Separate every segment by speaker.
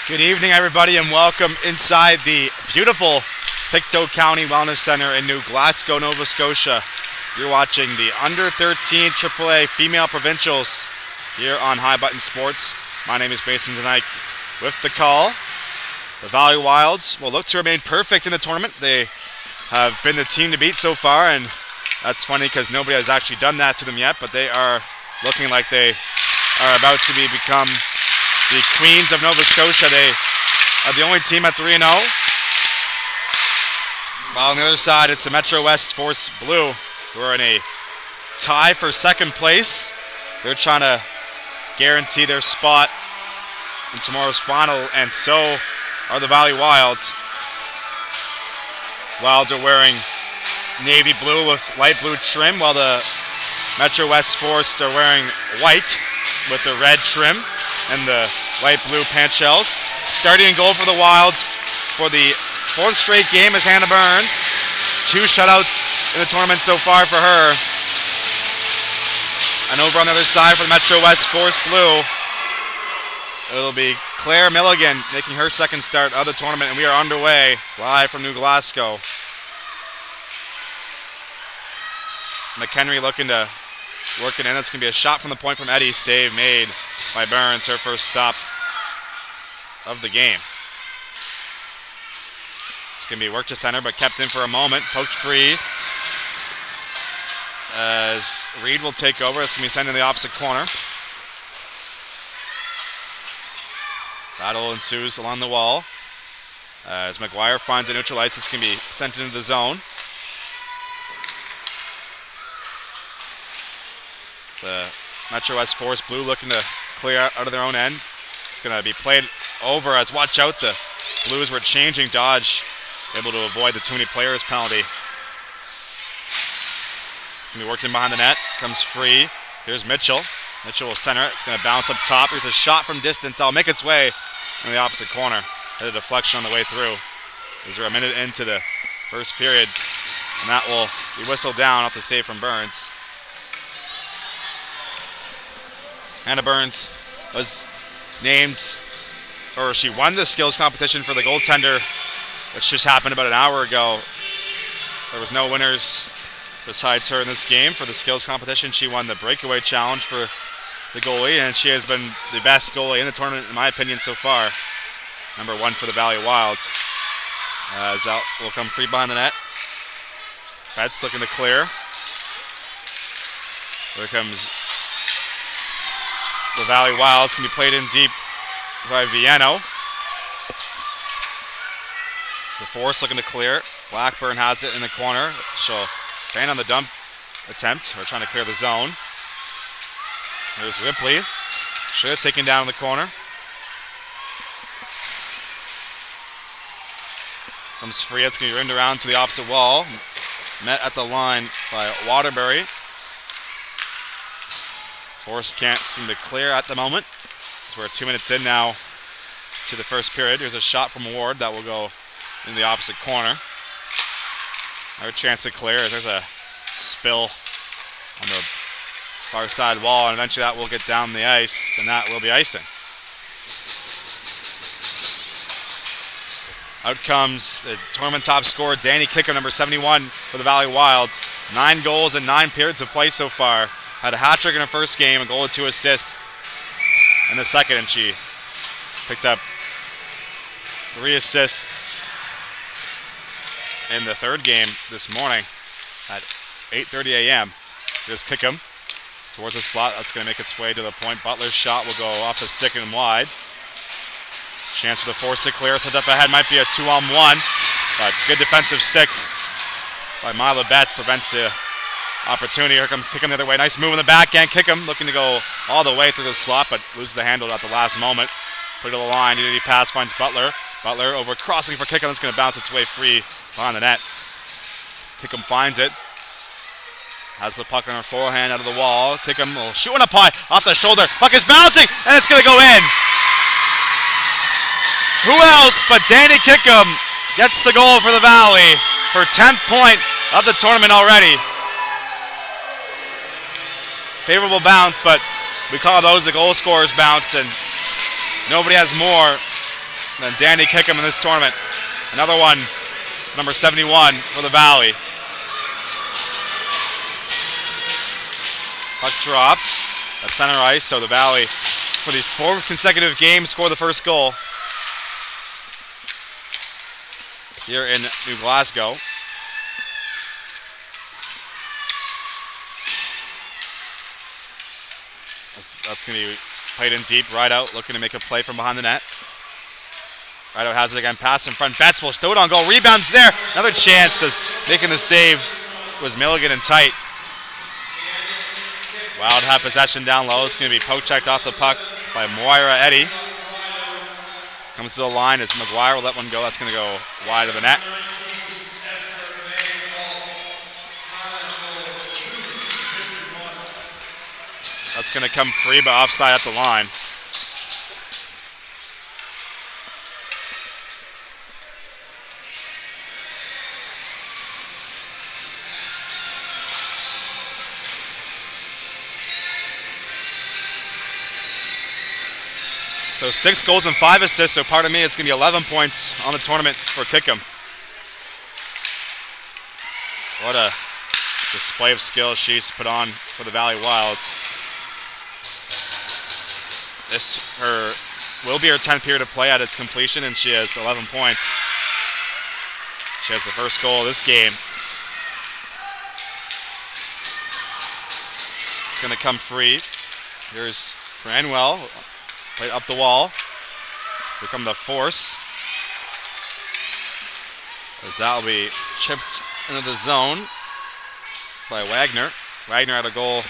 Speaker 1: Good evening, everybody, and welcome inside the beautiful Pictou County Wellness Center in New Glasgow, Nova Scotia. You're watching the U13 AAA Female Provincials here on High Button Sports. My name is Mason Denike with the call. The Valley Wilds will look to remain perfect in the tournament. They have been the team to beat so far, and that's funny because nobody has actually done that to them yet, but they are looking like they are about to become the Queens of Nova Scotia. They are the only team at 3-0. While on the other side, it's the MWF Blue, who are in a tie for second place. They're trying to guarantee their spot in tomorrow's final, and so are the Valley Wilds. Wilds are wearing navy blue with light blue trim, while the MWF Force are wearing white with the red trim and the light blue pant shells. Starting in goal for the Wilds for the fourth straight game is Hannah Burns. 2 shutouts in the tournament so far for her. And over on the other side for the MWF Force Blue, it'll be Claire Milligan making her second start of the tournament, and we are underway live from New Glasgow. McHenry looking to work it in. That's going to be a shot from the point from Eddie. Save made by Burns, her first stop of the game. It's going to be worked to center, but kept in for a moment. Poked free as Reed will take over. It's going to be sent in the opposite corner. Battle ensues along the wall as McGuire finds a neutral ice. It's going to be sent into the zone. The MWF Force Blue looking to clear out of their own end. It's going to be played over as, watch out, the Blues were changing. Dodge able to avoid the too many players penalty. It's going to be worked in behind the net. Comes free. Here's Mitchell. Mitchell will center it. It's going to bounce up top. Here's a shot from distance. I'll make its way in the opposite corner. Had a deflection on the way through. These are a minute into the first period, and that will be whistled down off the save from Burns. Hannah Burns was named, or she won the skills competition for the goaltender, which just happened about an hour ago. There was no winners besides her in this game for the skills competition. She won the breakaway challenge for the goalie, and she has been the best goalie in the tournament, in my opinion, so far. Number 1 for the Valley Wilds. As that will come free behind the net. Betts looking to clear. Here comes the Valley Wilds. Can be played in deep by Viano. The Force looking to clear. Blackburn has it in the corner. She'll fan on the dump attempt. We're trying to clear the zone. There's Ripley. Should have taken down in the corner. Comes free. It's going to be rimmed around to the opposite wall. Met at the line by Waterbury. Force can't seem to clear at the moment. So we're 2 minutes in now to the first period. Here's a shot from Ward that will go in the opposite corner. Another chance to clear as there's a spill on the far side wall, and eventually that will get down the ice, and that will be icing. Out comes the tournament top scorer, Danny Kickham, number 71 for the Valley Wild. 9 goals in 9 periods of play so far. Had a hat trick in her first game, a goal and 2 assists in the second, and she picked up 3 assists in the third game this morning at 8:30 a.m. Here's Kickham towards the slot. That's going to make its way to the point. Butler's shot will go off the stick and wide. Chance for the Force to clear. Set up ahead. Might be a 2-on-1, but good defensive stick by Mila Betts prevents the opportunity. Here comes Kickham the other way. Nice move in the backhand. Kickham looking to go all the way through the slot, but loses the handle at the last moment. Put it to the line. Unity pass finds Butler. Butler over crossing for Kickham. That's going to bounce its way free behind the net. Kickham finds it. Has the puck on her forehand out of the wall. Kickham will shoot on a pie off the shoulder. Puck is bouncing, and it's going to go in. Who else but Danny Kickham gets the goal for the Valley for 10th point of the tournament already. Favorable bounce, but we call those the goal scorer's bounce, and nobody has more And then Danny Kickham in this tournament. Another one, number 71 for the Valley. Puck dropped at center ice, so the Valley, for the 4th consecutive game, scored the first goal here in New Glasgow. That's going to be played in deep. Rideout looking to make a play from behind the net. Rideout has it again. Pass in front. Betts will stow it on goal. Rebounds there. Another chance as making the save was Milligan and tight. Wild have possession down low. It's going to be poke checked off the puck by Moira Eddy. Comes to the line as McGuire will let one go. That's going to go wide of the net. That's going to come free, but offside at the line. So 6 goals and 5 assists, so pardon me, it's going to be 11 points on the tournament for Kickham. What a display of skill she's put on for the Valley Wilds. This will be her 10th period of play at its completion, and she has 11 points. She has the first goal of this game. It's going to come free. Here's Cranwell. Played up the wall. Here come the force. As that will be chipped into the zone by Wagner. Wagner had a goal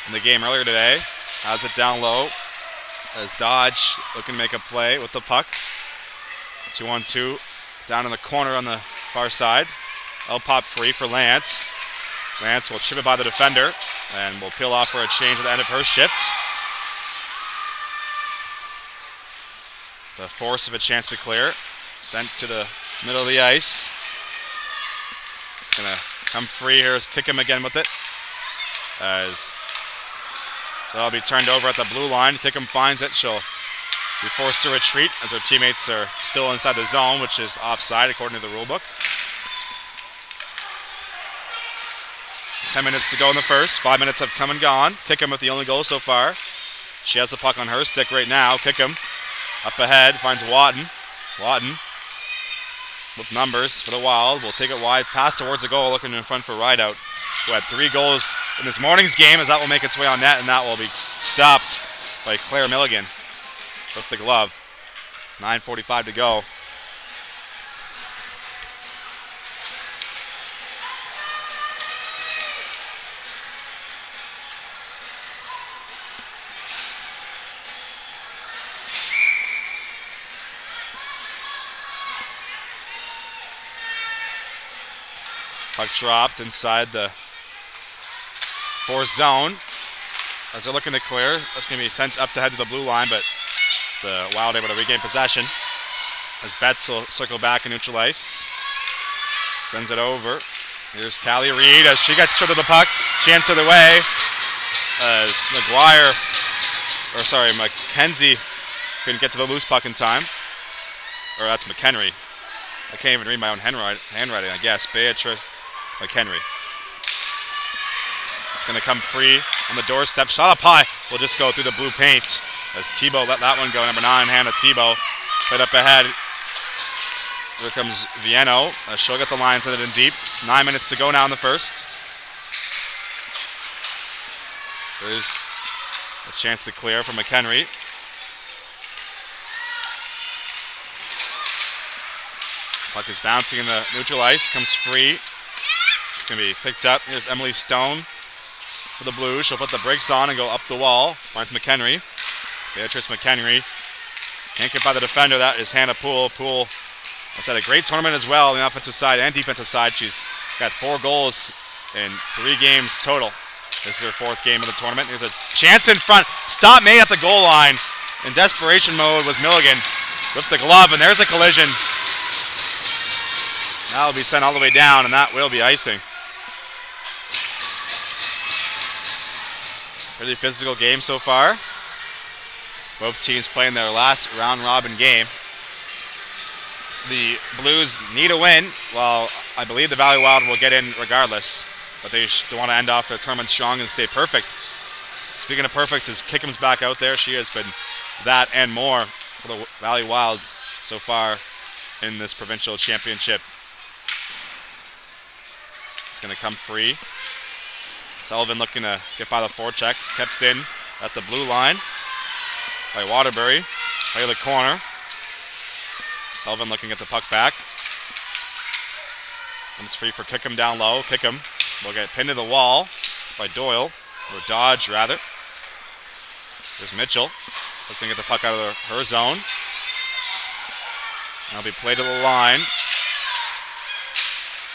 Speaker 1: in the game earlier today. Has it down low. As Dodge looking to make a play with the puck. 2-on-2 down in the corner on the far side. L pop free for Lance. Lance will chip it by the defender and will peel off for a change at the end of her shift. The force of a chance to clear. Sent to the middle of the ice. It's going to come free here. Kickham again with it. As that'll be turned over at the blue line. Kickham finds it. She'll be forced to retreat as her teammates are still inside the zone, which is offside according to the rulebook. 10 minutes to go in the first. 5 minutes have come and gone. Kickham with the only goal so far. She has the puck on her stick right now. Kickham up ahead, finds Watton. Watton with numbers for the Wild. Will take it wide, pass towards the goal, looking in front for Rideout, who had 3 goals in this morning's game, as that will make its way on net, and that will be stopped by Claire Milligan with the glove. 9:45 to go. Puck dropped inside the force zone as they're looking to clear. That's going to be sent up to head to the blue line, but the Wild able to regain possession as Betts will circle back and neutral ice. Sends it over. Here's Callie Reed as she gets stripped of the puck. Chance of the way as McKenzie couldn't get to the loose puck in time. Or that's McHenry. I can't even read my own handwriting, I guess. Beatrice McHenry. It's going to come free on the doorstep. Shot up high. Will just go through the blue paint as Tebow let that one go. Number 9, Hannah Tebow. Played up ahead. Here comes Vieno. She'll get the line, send it in deep. 9 minutes to go now in the first. There's a chance to clear from McHenry. Puck is bouncing in the neutral ice. Comes free. It's going to be picked up. Here's Emily Stone for the Blues. She'll put the brakes on and go up the wall. Finds McHenry. Beatrice McHenry. Can't get by the defender. That is Hannah Poole. Poole has had a great tournament as well on the offensive side and defensive side. She's got 4 goals in 3 games total. This is her 4th game of the tournament. Here's a chance in front. Stop made at the goal line. In desperation mode was Milligan with the glove, and there's a collision. That'll be sent all the way down, and that will be icing. Really physical game so far. Both teams playing their last round-robin game. the Blues need a win. Well, I believe the Valley Wild will get in regardless, but they want to end off their tournament strong and stay perfect. Speaking of perfect, as Kickham's back out there, she has been that and more for the Valley Wilds so far in this provincial championship. It's going to come free. Sullivan looking to get by the forecheck. Kept in at the blue line by Waterbury. Play the corner. Sullivan looking at the puck back. Comes free for Kickham down low. Kickham will get pinned to the wall by Doyle, or Dodge rather. There's Mitchell looking at the puck out of her zone. That'll be played to the line.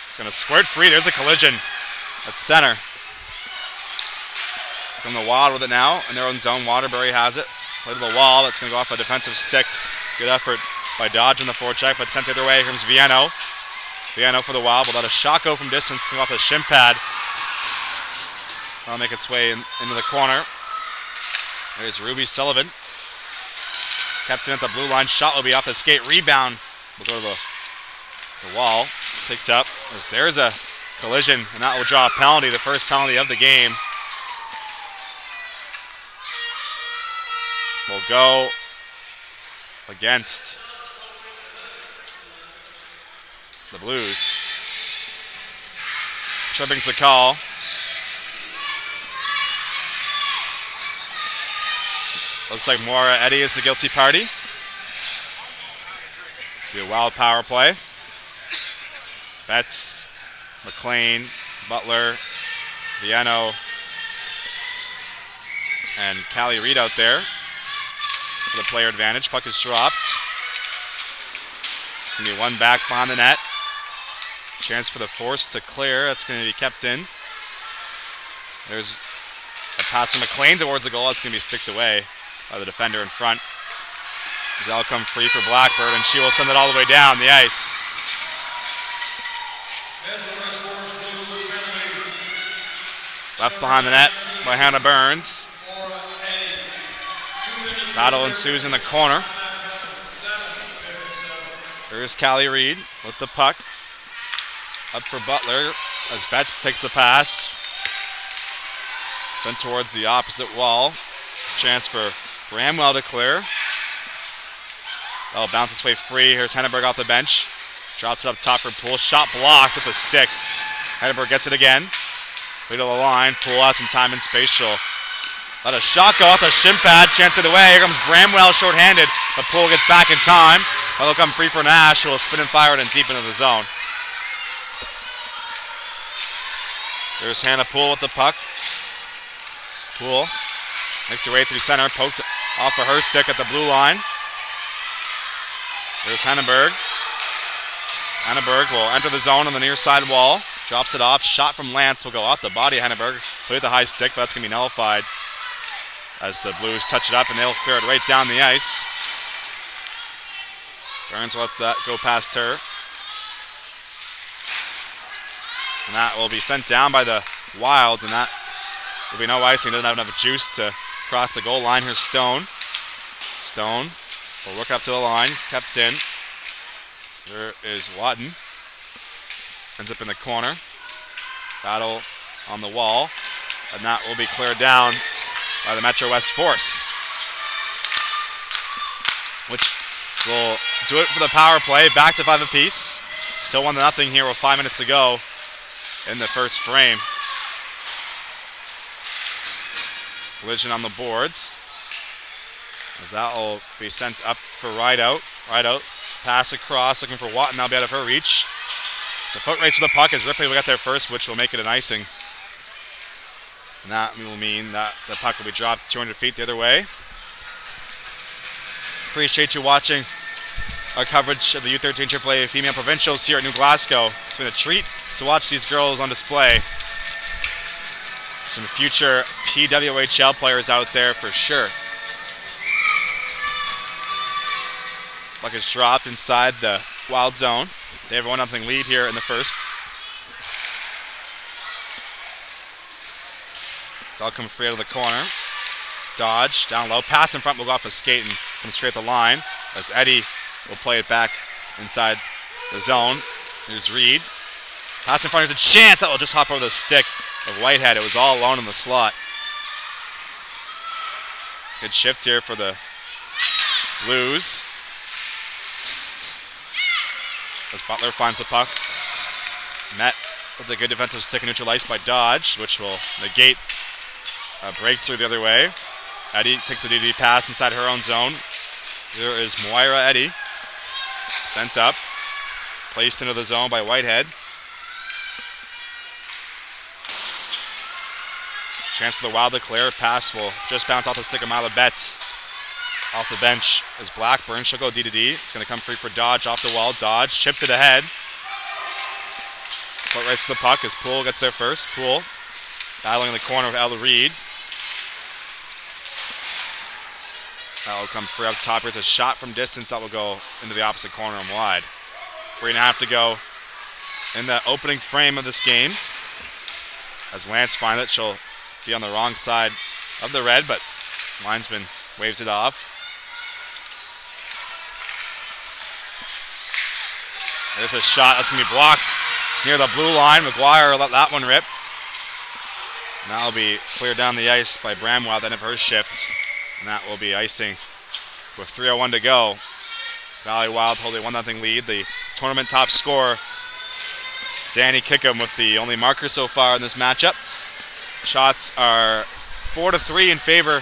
Speaker 1: It's going to squirt free. There's a collision at center. From the Wild with it now in their own zone. Waterbury has it. Play to the wall. That's going to go off a defensive stick. Good effort by Dodge on the forecheck, but sent the other way. Here comes Viano. Viano for the Wild. Will let a shot go from distance. Going off the shin pad. That'll make its way into the corner. There's Ruby Sullivan. Kept in at the blue line. Shot will be off the skate. Rebound will go to the wall. Picked up. As there's a collision, and that will draw a penalty. The first penalty of the game. Will go against the Blues. Tripping's the call. Looks like Maura Eddy is the guilty party. Be a Wild power play. Betts, McLean, Butler, Viano, and Callie Reed out there for the player advantage. Puck is dropped. It's going to be one back behind the net. Chance for the Force to clear. That's going to be kept in. There's a pass from McLean towards the goal. That's going to be sticked away by the defender in front. That'll come free for Blackbird, and she will send it all the way down the ice. Left behind the net by Hannah Burns. Battle ensues in the corner. There's Callie Reed with the puck. Up for Butler as Betts takes the pass. Sent towards the opposite wall. Chance for Bramwell to clear. That'll bounce its way free. Here's Henneberg off the bench. Drops it up top for Poole. Shot blocked with a stick. Henneberg gets it again. Way to the line. Poole out some time and space. She'll let a shot go off the shin pad. Chance it away. Here comes Bramwell shorthanded. But Poole gets back in time. That'll come free for Nash. She'll spin and fire it and deep into the zone. There's Hannah Poole with the puck. Poole makes her way through center. Poked off of her stick at the blue line. There's Henneberg. Henneberg will enter the zone on the near side wall. Drops it off. Shot from Lance will go off the body of Henneberg. Play with the high stick, but that's going to be nullified as the Blues touch it up, and they'll clear it right down the ice. Burns will let that go past her. And that will be sent down by the Wilds, and that will be no icing. Doesn't have enough juice to cross the goal line. Here's Stone. Stone will work up to the line. Kept in. There is Watton. Ends up in the corner. Battle on the wall. And that will be cleared down by the Metro West Force, which will do it for the power play. Back to 5 apiece. Still 1-0 here with 5 minutes to go in the first frame. Collision on the boards. As that will be sent up for Rideout. Rideout, pass across, looking for Watton. That'll be out of her reach. It's a foot race for the puck as Ripley will get there first, which will make it an icing. And that will mean that the puck will be dropped 200 feet the other way. Appreciate you watching our coverage of the U13 AAA Female Provincials here at New Glasgow. It's been a treat to watch these girls on display. Some future PWHL players out there for sure. Puck is dropped inside the Wild zone. They have a 1-0 lead here in the first. So I'll come free out of the corner. Dodge down low. Pass in front will go off a skate and come straight at the line as Eddy will play it back inside the zone. Here's Reed. Pass in front, there's a chance that will just hop over the stick of Whitehead. It was all alone in the slot. Good shift here for the Blues. As Butler finds the puck. Met with a good defensive stick and neutralized by Dodge, which will negate a breakthrough the other way. Eddy takes the DD pass inside her own zone. There is Moira Eddy. Sent up. Placed into the zone by Whitehead. Chance for the Wild to clear. Pass will just bounce off the stick of Mila Betts. Off the bench is Blackburn. She'll go D to D. It's going to come free for Dodge off the wall. Dodge chips it ahead. Foot right to the puck as Poole gets there first. Poole battling in the corner of Ella Reed. That will come free up top. Here's a shot from distance that will go into the opposite corner and wide. We're going to have to go in the opening frame of this game. As Lance finds it, she'll be on the wrong side of the red, but linesman waves it off. There's a shot that's going to be blocked near the blue line. McGuire let that one rip. And that will be cleared down the ice by Bramwell at the end of her shift. And that will be icing with 3:01 to go. Valley Wild hold a 1-0 lead. The tournament top scorer, Danny Kickham, with the only marker so far in this matchup. Shots are 4-3 in favor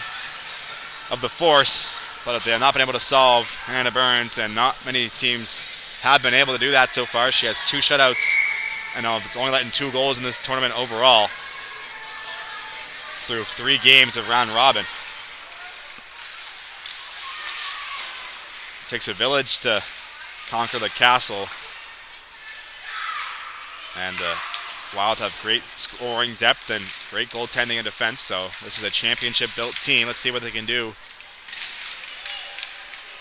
Speaker 1: of the Force, but they have not been able to solve Hannah Burns, and not many teams have been able to do that so far. She has 2 shutouts, and it's only letting 2 goals in this tournament overall through 3 games of round robin. It takes a village to conquer the castle, and Wild have great scoring depth and great goaltending and defense, so this is a championship-built team. Let's see what they can do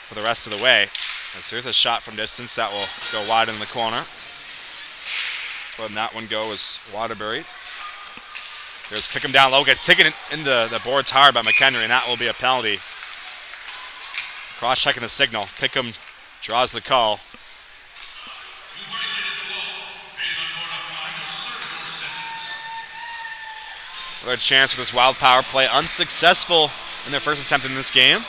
Speaker 1: for the rest of the way. As here's a shot from distance that will go wide in the corner. Letting that one go is Waterbury. There's Kickham down low, gets taken into the boards hard by McHenry, and that will be a penalty. Cross-checking the signal. Kickham draws the call. Another chance for this Wild power play. Unsuccessful in their first attempt in this game.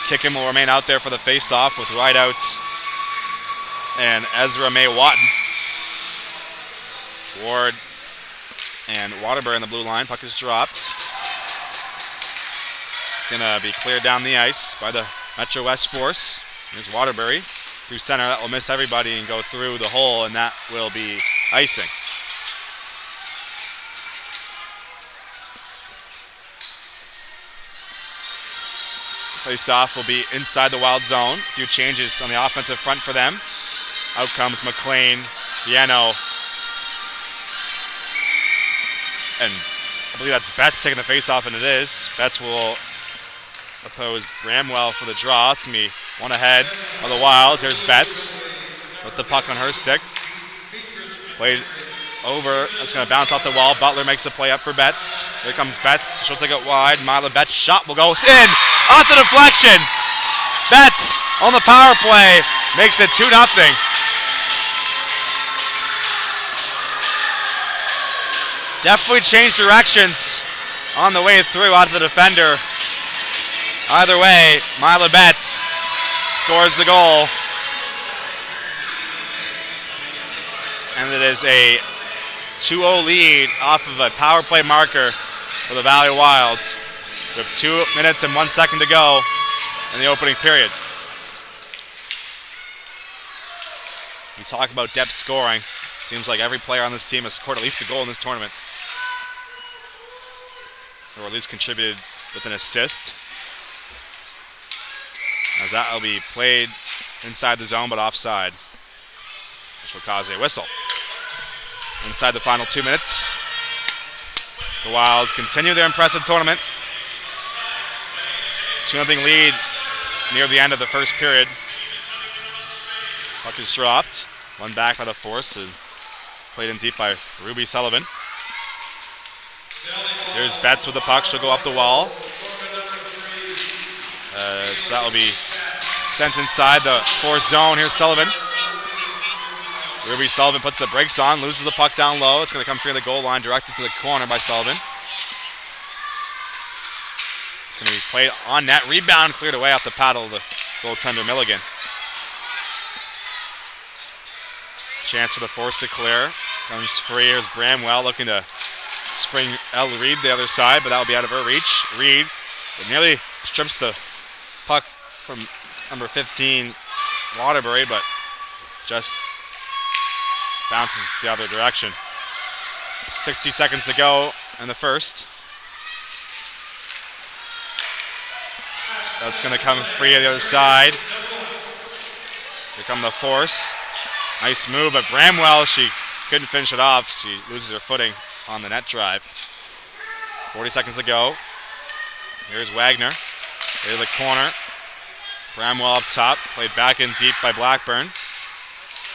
Speaker 1: Kickham will remain out there for the face-off with Rideouts and Ezra May Watton. Ward and Waterbury in the blue line. Puck is dropped. It's going to be cleared down the ice by the Metro West Force. Here's Waterbury through center. That will miss everybody and go through the hole, and that will be icing. Face-off will be inside the Wild zone. A few changes on the offensive front for them. Out comes McLean, Viano, and I believe that's Betts taking the face-off, and it is. Betts will oppose Bramwell for the draw. It's going to be one ahead of the Wild. Here's Betts with the puck on her stick. Played over. It's going to bounce off the wall. Butler makes the play up for Betts. Here comes Betts. She'll take it wide. Mila Betts' shot will go in. Off the deflection. Betts on the power play makes it 2-0. Definitely changed directions on the way through out of the defender. Either way, Mila Betts scores the goal. And it is a 2-0 lead off of a power play marker for the Valley Wilds with 2 minutes and 1 second to go in the opening period. You talk about depth scoring. Seems like every player on this team has scored at least a goal in this tournament, or at least contributed with an assist. As that will be played inside the zone but offside, which will cause a whistle. Inside the final 2 minutes, the Wilds continue their impressive tournament. 2-0 lead near the end of the first period. Puck is dropped. One back by the Force and played in deep by Ruby Sullivan. Here's Betts with the puck. She'll go up the wall. So that will be Sent inside the force zone. Here's Sullivan. Ruby Sullivan puts the brakes on, loses the puck down low. It's going to come free on the goal line, directed to the corner by Sullivan. It's going to be played on net. Rebound cleared away off the paddle of the goaltender Milligan. Chance for the force to clear. Comes free. Here's Bramwell looking to spring Elle Reed the other side, but that will be out of her reach. Reed nearly strips the puck from number 15, Waterbury, but just bounces the other direction. 60 seconds to go in the first. That's going to come free on the other side. Here come the force. Nice move, but Bramwell, she couldn't finish it off. She loses her footing on the net drive. 40 seconds to go. Here's Wagner. To the corner. Bramwell up top. Played back in deep by Blackburn.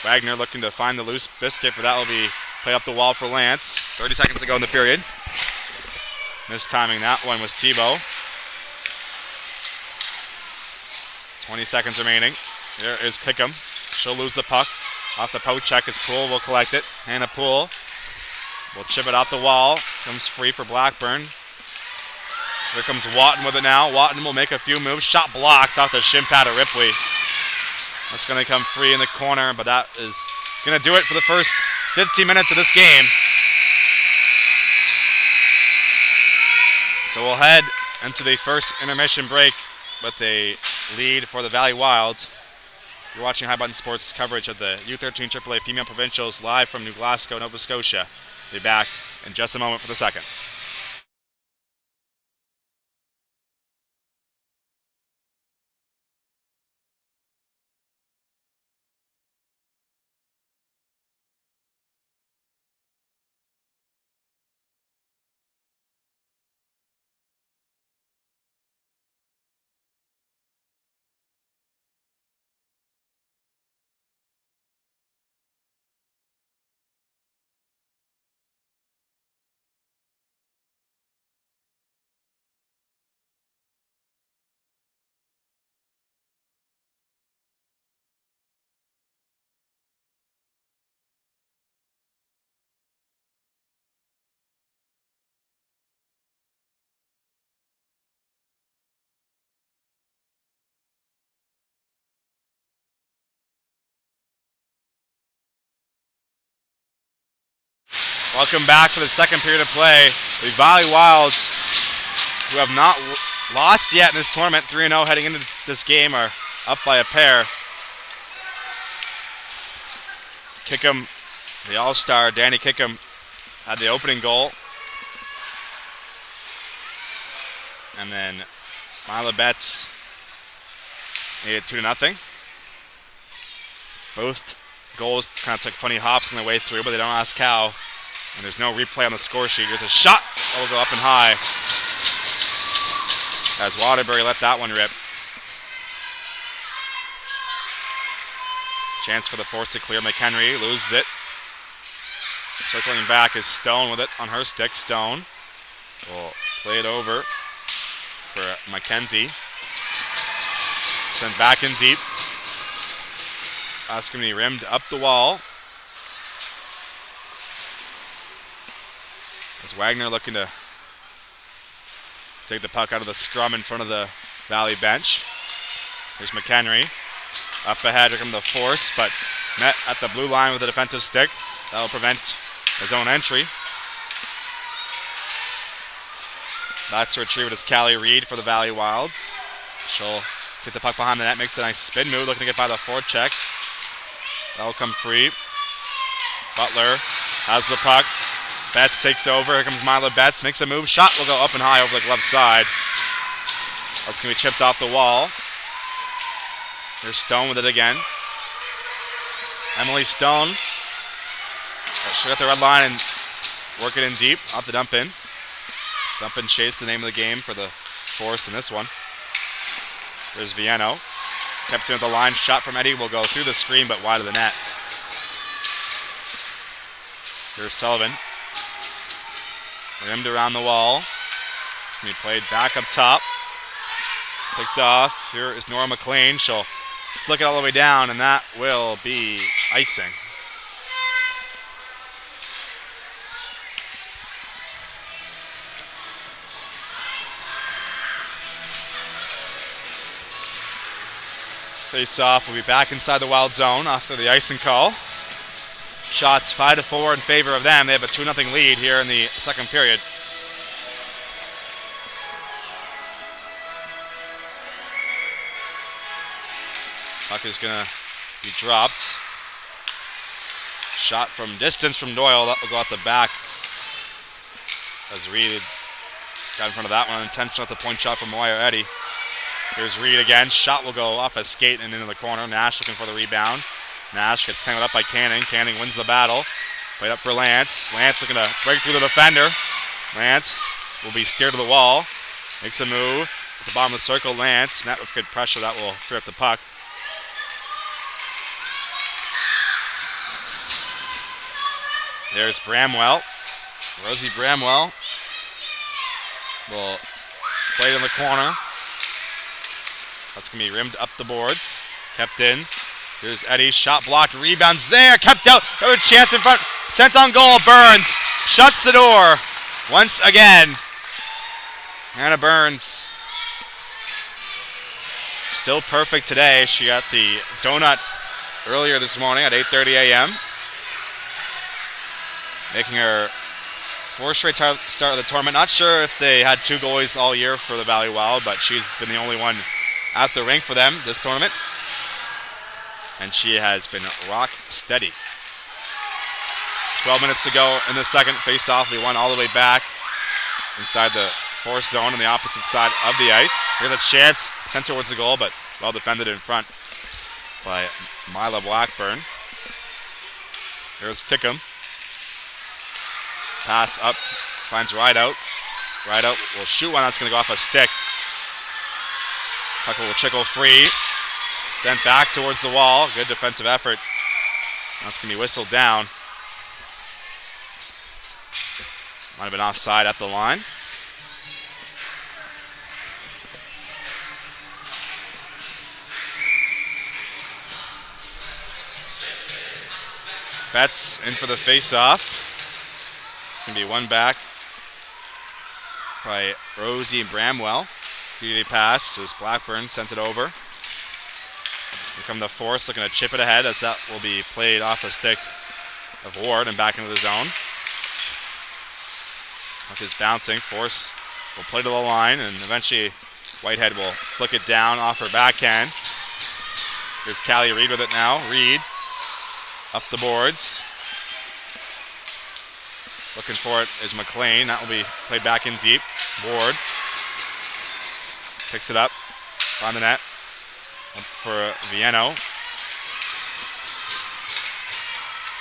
Speaker 1: Wagner looking to find the loose biscuit, but that will be played up the wall for Lance. 30 seconds to go in the period. Mistiming that one was Tebow. 20 seconds remaining. Here is Kickham. She'll lose the puck. Off the poke check is Poole. Will collect it. Hannah Poole will chip it off the wall. Comes free for Blackburn. Here comes Watton with it now. Watton will make a few moves. Shot blocked off the shin pad of Ripley. That's going to come free in the corner, but that is going to do it for the first 15 minutes of this game. So we'll head into the first intermission break with a lead for the Valley Wild. You're watching High Button Sports coverage of the U13 AAA Female Provincials live from New Glasgow, Nova Scotia. We'll be back in just a moment for the second. Welcome back for the second period of play. The Valley Wilds, who have not lost yet in this tournament, 3-0 heading into this game, are up by a pair. Kickham, the all-star, Danny Kickham, had the opening goal. And then Mila Betts made it 2-0. Both goals kind of took funny hops on the way through, but they don't ask how. And there's no replay on the score sheet. Here's a shot that will go up and high as Waterbury let that one rip. Chance for the force to clear. McHenry loses it. Circling back is Stone with it on her stick. Stone will play it over for Mackenzie. Sent back in deep. That's going to be rimmed up the wall. As Wagner looking to take the puck out of the scrum in front of the Valley bench. Here's McHenry. Up ahead, here comes the force, but met at the blue line with a defensive stick. That will prevent his own entry. That's retrieved as Callie Reed for the Valley Wild. She'll take the puck behind the net, makes a nice spin move, looking to get by the forecheck. That will come free. Butler has the puck. Betts takes over. Here comes Mila Betts. Makes a move. Shot will go up and high over the glove side. That's going to be chipped off the wall. Here's Stone with it again. Emily Stone. She'll get the red line and work it in deep. Off the dump in. Dump and chase, the name of the game for the Force in this one. There's Viano. Kept it at the line. Shot from Eddie will go through the screen but wide of the net. Here's Sullivan. Rimmed around the wall. It's going to be played back up top. Picked off. Here is Nora McLean. She'll Flick it all the way down, and that will be icing. Face-off will be back inside the Wild zone after the icing call. Shots 5-4 in favor of them. They have a 2-0 lead here in the second period. Puck is going to be dropped. Shot from distance from Doyle. That will go out the back as Reed got in front of that one. Intentional at the point shot from Moyer Eddy. Here's Reed again. Shot will go off a skate and into the corner. Nash looking for the rebound. Nash gets tangled up by Canning. Canning wins the battle. Played up for Lance. Lance looking to break through the defender. Lance will be steered to the wall. Makes a move at the bottom of the circle. Lance met with good pressure. That will free up the puck. There's Bramwell. Rosie Bramwell will play it in the corner. That's going to be rimmed up the boards. Kept in. Here's Eddy. Shot blocked. Rebounds there. Kept out. Another chance in front. Sent on goal. Burns shuts the door once again. Hannah Burns. Still perfect today. She got the donut earlier this morning at 8:30 a.m. Making her fourth straight start of the tournament. Not sure if they had 2 goalies all year for the Valley Wild, but she's been the only one at the rink for them this tournament. And she has been rock steady. 12 minutes to go in the second. Face-off. We won all the way back inside the force zone on the opposite side of the ice. Here's a chance sent towards the goal, but well defended in front by Mila Blackburn. Here's Kickham. Pass up, finds Rideout. Rideout will shoot one. That's going to go off a stick. Puck will trickle free. Sent back towards the wall. Good defensive effort. That's going to be whistled down. Might have been offside at the line. Betts in for the face-off. It's going to be one back by Rosie Bramwell. 3-day pass as Blackburn sent it over. Here come the Force looking to chip it ahead. That will be played off the stick of Ward and back into the zone. Puck is bouncing. Force will play to the line, and eventually Whitehead will flick it down off her backhand. Here's Callie Reed with it now. Reed up the boards. Looking for it is McLean. That will be played back in deep. Ward picks it up on the net. Up for Vieno.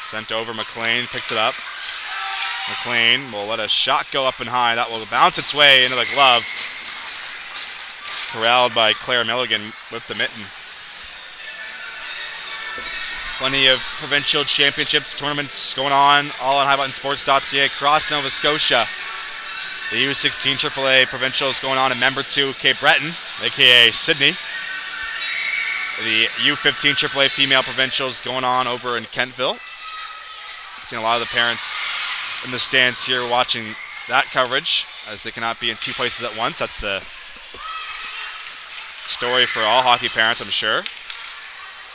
Speaker 1: Sent over. McLean picks it up. McLean will let a shot go up and high. That will bounce its way into the glove. Corralled by Claire Milligan with the mitten. Plenty of provincial championship tournaments going on, all on highbuttonsports.ca across Nova Scotia. The U13 AAA provincials going on in Member 2, Cape Breton, aka Sydney. The U15 AAA female provincials going on over in Kentville. I've seen a lot of the parents in the stands here watching that coverage, as they cannot be in 2 places at once. That's the story for all hockey parents, I'm sure.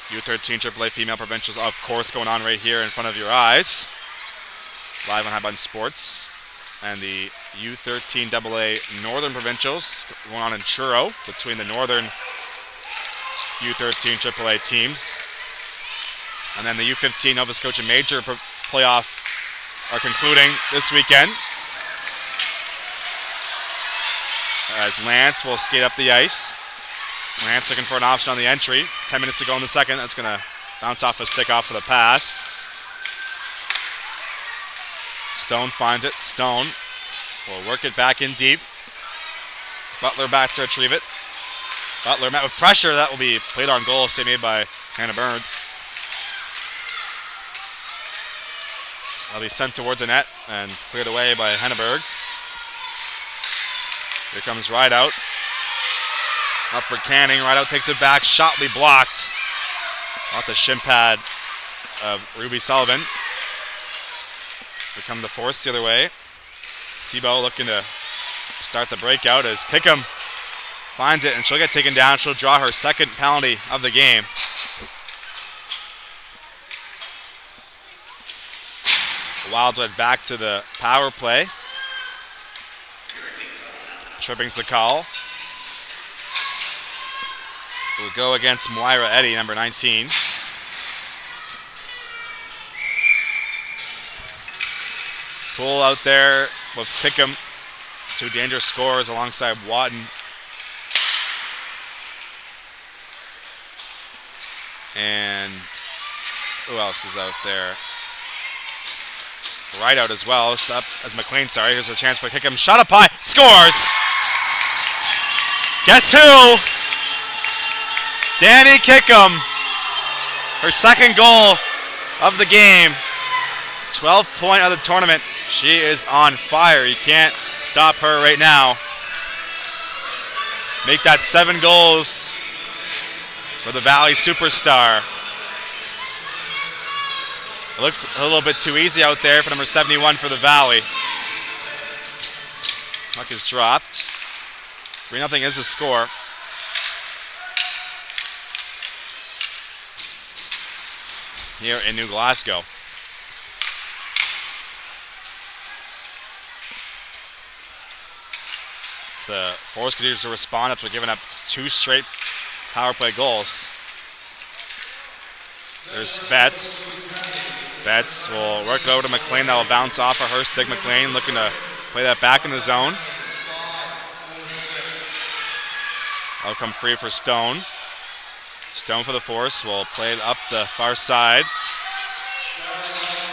Speaker 1: U13 AAA female provincials, of course, going on right here in front of your eyes. Live on High Button Sports. And the U13 AA Northern Provincials going on in Truro between the Northern U13 AAA teams. And then the U15 Nova Scotia Major playoff are concluding this weekend. As Lance will skate up the ice. Lance looking for an option on the entry. 10 minutes to go in the second. That's going to bounce off a stick off for the pass. Stone finds it. Stone will work it back in deep. Butler back to retrieve it. Butler met with pressure. That will be played on goal. Save made by Hannah Burns. That'll be sent towards the net and cleared away by Henneberg. Here comes Rideout. Up for Canning. Rideout takes it back. Shot will be blocked Off the shin pad of Ruby Sullivan. Here come the force the other way. Sebo looking to start the breakout as Kickham finds it, and she'll get taken down. She'll draw her second penalty of the game. The Wild went back to the power play. Tripping's the call. Will go against Moira Eddy, number 19. Poole out there with Kickham. Two dangerous scorers alongside Watton. And who else is out there? Right out as well. Up as McLean, sorry. Here's a chance for Kickham. Shot up high. Scores! Guess who? Danny Kickham. Her second goal of the game. 12th point of the tournament. She is on fire. You can't stop her right now. Make that 7 goals for the Valley superstar. It looks a little bit too easy out there for number 71 for the Valley. Puck is dropped. 3-0 is the score. Here in New Glasgow. It's the Force Crusaders to respond after giving up 2 straight power play goals. There's Betts. Betts will work it over to McLean. That will bounce off of her stick. McLean looking to play that back in the zone. That'll come free for Stone. Stone for the Force will play it up the far side.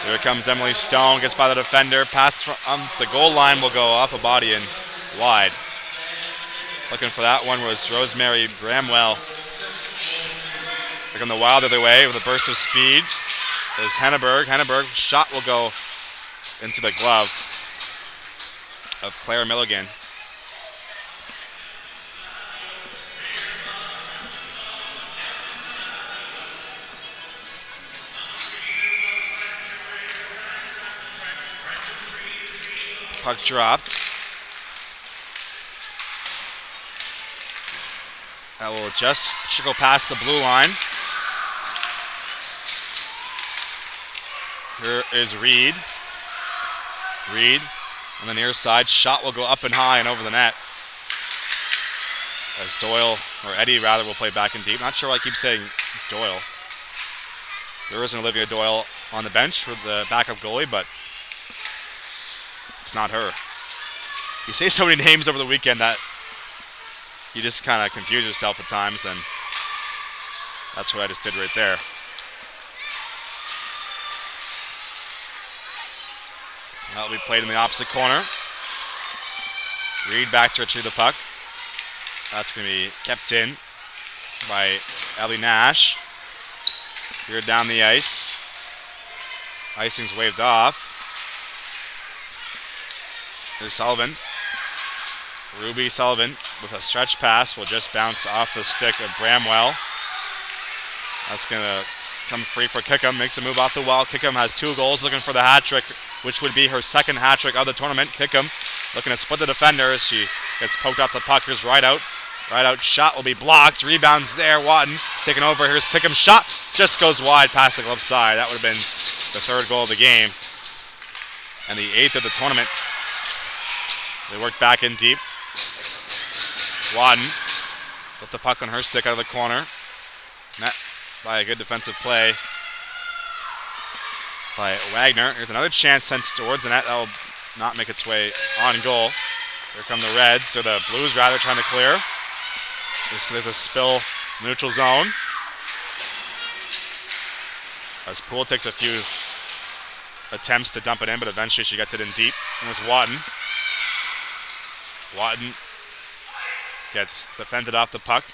Speaker 1: Here comes Emily Stone. Gets by the defender. Pass from the goal line will go off a body and wide. Looking for that one was Rosemary Bramwell. Here come the Wild the other way with a burst of speed. There's Henneberg. Henneberg shot will go into the glove of Claire Milligan. Puck dropped. That will just trickle past the blue line. Here is Reed. Reed on the near side. Shot will go up and high and over the net. As Doyle, or Eddie rather, will play back and deep. Not sure why I keep saying Doyle. There is an Olivia Doyle on the bench for the backup goalie, but it's not her. You say so many names over the weekend that you just kind of confuse yourself at times, and that's what I just did right there. That'll be played in the opposite corner. Reed back to retrieve the puck. That's going to be kept in by Ellie Nash. Here down the ice. Icing's waved off. There's Sullivan. Ruby Sullivan with a stretch pass will just bounce off the stick of Bramwell. That's going to come free for Kickham. Makes a move off the wall. Kickham has 2 goals, looking for the hat trick, which would be her second hat trick of the tournament. Kickham looking to split the defender as she gets poked off the puck. Here's right out. Right out shot will be blocked. Rebounds there. Watton taking over. Here's Kickham's shot. Just goes wide past the glove side. That would have been the 3rd goal of the game and the 8th of the tournament. They work back in deep. Watton put the puck on her stick out of the corner. Met by a good defensive play by Wagner. Here's another chance sent towards the net. That will not make its way on goal. Here come the Reds, or the Blues rather, trying to clear. There's a spill neutral zone. As Poole takes a few attempts to dump it in, but eventually she gets it in deep. And there's Watton. Watton gets defended off the puck.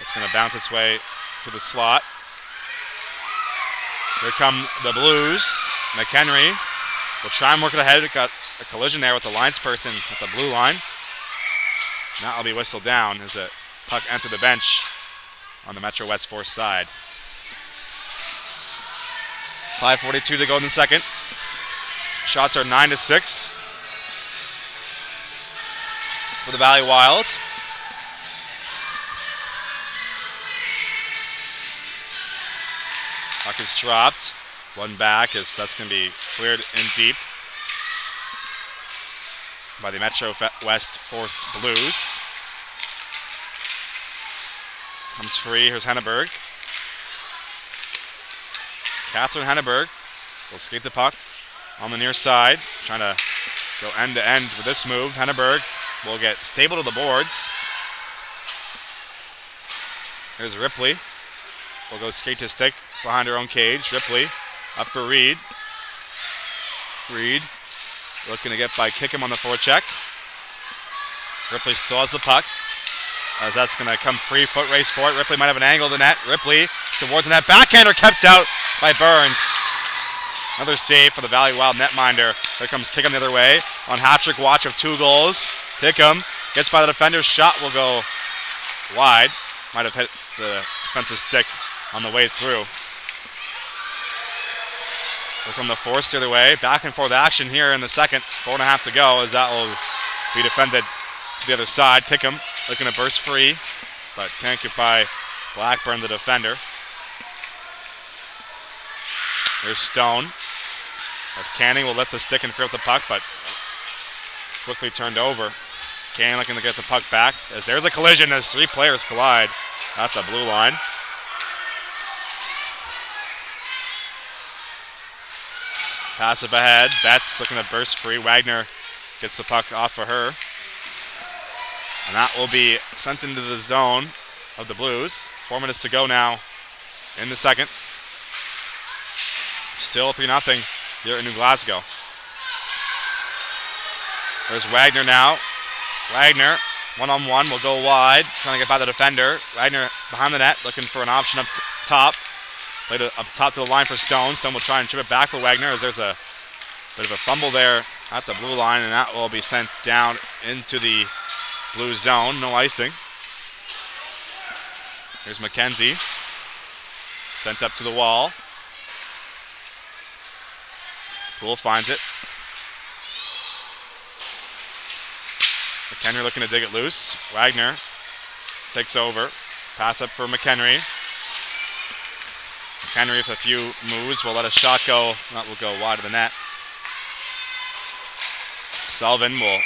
Speaker 1: It's going to bounce its way to the slot. Here come the Blues. McHenry will try and work it ahead. It got a collision there with the linesperson at the blue line. Now it'll be whistled down as a puck entered the bench. on the Metro West Force side. 5:42 to go in the second. Shots are 9-6 for the Valley Wild. Puck is dropped. One back as that's going to be cleared in deep by the Metro West Force Blues. Comes free. Here's Henneberg. Catherine Henneberg will skate the puck on the near side, trying to go end to end with this move. Henneberg will get stable to the boards. Here's Ripley. Will go skate to stick behind her own cage. Ripley up for Reed. Reed looking to get by Kickham on the forecheck. Ripley still has the puck, as that's going to come free. Foot race for it. Ripley might have an angle to the net. Ripley towards the net. Backhander kept out by Burns. Another save for the Valley Wild netminder. There comes Kickham the other way on hat-trick watch of 2 goals. Kickham gets by the defender's shot, will go wide. Might have hit the defensive stick on the way through. Here come the Force the other way. Back and forth action here in the second. 4.5 to go as that will be defended to the other side. Kickham looking to burst free, but can't get by Blackburn, the defender. There's Stone. As Canning will lift the stick and free up the puck, but quickly turned over. Canning looking to get the puck back as there's a collision as 3 players collide at the blue line. Pass up ahead. Betts looking to burst free. Wagner gets the puck off of her. And that will be sent into the zone of the Blues. 4 minutes to go now in the second. Still 3-0 here in New Glasgow. There's Wagner now. Wagner, one-on-one, will go wide, trying to get by the defender. Wagner behind the net, looking for an option up top. Played up top to the line for Stone. Stone will try and chip it back for Wagner as there's a bit of a fumble there at the blue line, and that will be sent down into the blue zone. No icing. Here's McKenzie. Sent up to the wall. Poole finds it. McHenry looking to dig it loose. Wagner takes over. Pass up for McHenry. McHenry with a few moves will let a shot go. That will go wide of the net. Sullivan will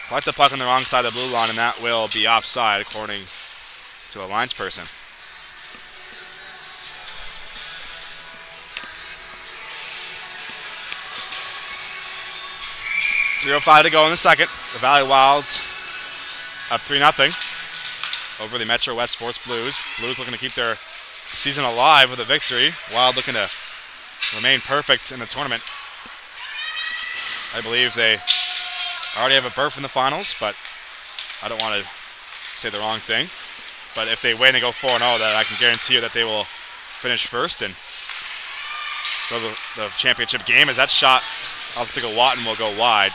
Speaker 1: collect the puck on the wrong side of the blue line, and that will be offside according to a linesperson. 3:05 to go in the second. The Valley Wilds up 3-0 over the Metro West Force Blues. Blues looking to keep their season alive with a victory. Wild looking to remain perfect in the tournament. I believe they already have a berth in the finals, but I don't want to say the wrong thing. But if they win and go 4-0, that I can guarantee you that they will finish first and go to the championship game. As that shot off to Watton will go wide.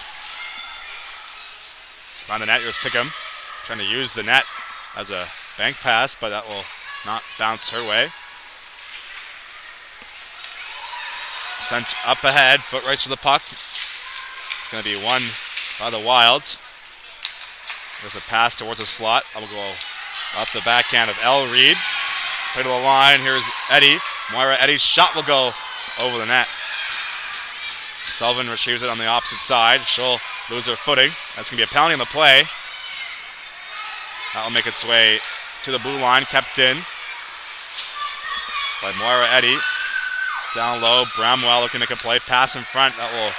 Speaker 1: Around the net, here's Kickham, trying to use the net as a bank pass, but that will not bounce her way. Sent up ahead, foot race to the puck. It's going to be won by the Wilds. There's a pass towards the slot. That will go off the backhand of L. Reed. Play to the line. Here's Eddie. Moira Eddie's shot will go over the net. Sullivan retrieves it on the opposite side. She'll lose her footing. That's going to be a penalty on the play. That will make its way to the blue line. Kept in by Moira Eddy. Down low. Bramwell looking to make a play. Pass in front. That will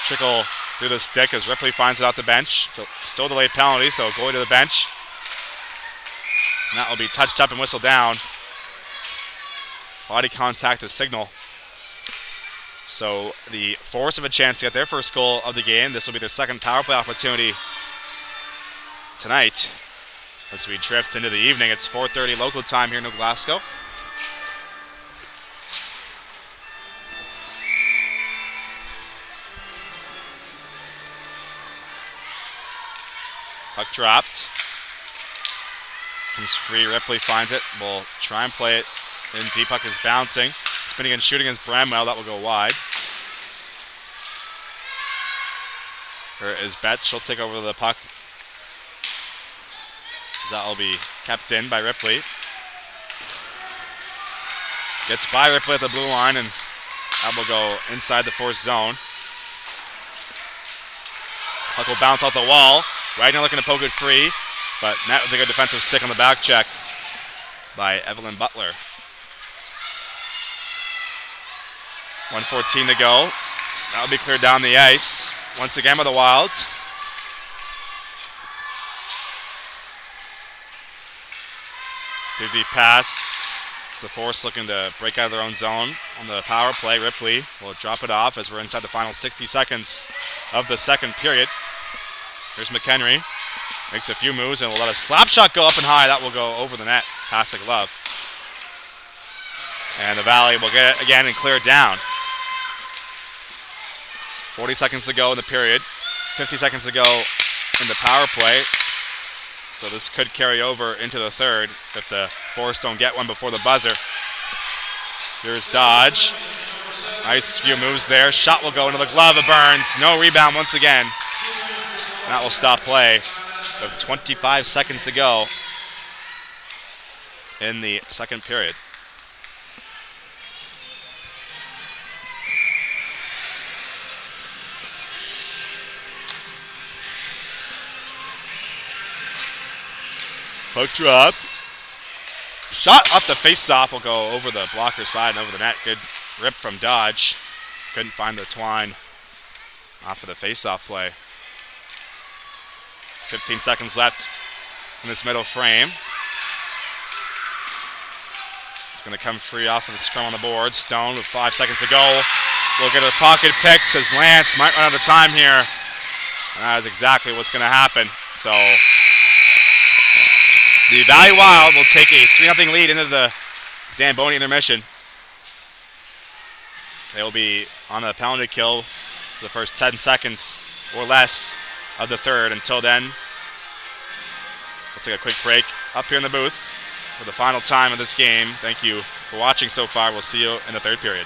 Speaker 1: trickle through the stick as Ripley finds it off the bench. Still delayed penalty, so going to the bench. And that will be touched up and whistled down. Body contact is signal. So the Force have a chance to get their first goal of the game. This will be their second power play opportunity tonight as we drift into the evening. It's 4:30 local time here in New Glasgow. Puck dropped. Comes free. Ripley finds it. Will try and play it in deep. Puck is bouncing. Spinning and shooting against Bramwell. That will go wide. Here is Betts. She'll take over the puck. That will be kept in by Ripley. Gets by Ripley at the blue line, and that will go inside the forced zone. Puck will bounce off the wall. Wagner looking to poke it free, but net with a good defensive stick on the back check by Evelyn Butler. 1:14 to go. That'll be cleared down the ice once again by the Wilds. Too deep pass. It's the Force looking to break out of their own zone on the power play. Ripley will drop it off as we're inside the final 60 seconds of the second period. Here's McHenry. Makes a few moves and will let a slap shot go up and high. That will go over the net, past the glove. And the Valley will get it again and clear it down. 40 seconds to go in the period. 50 seconds to go in the power play. So this could carry over into the third if the Force don't get one before the buzzer. Here's Dodge. Nice few moves there. Shot will go into the glove of Burns. No rebound once again. And that will stop play with 25 seconds to go in the second period. Puck dropped. Shot off the face-off will go over the blocker side and over the net. Good rip from Dodge. Couldn't find the twine off of the face-off play. 15 seconds left in this middle frame. It's going to come free off of the scrum on the board. Stone with 5 seconds to go. Will get a pocket pick, says Lance. Might run out of time here. That is exactly what's going to happen. So the Valley Wild will take a 3-0 lead into the Zamboni intermission. They will be on the penalty kill for the first 10 seconds or less of the third. Until then, we'll take a quick break up here in the booth for the final time of this game. Thank you for watching so far. We'll see you in the third period.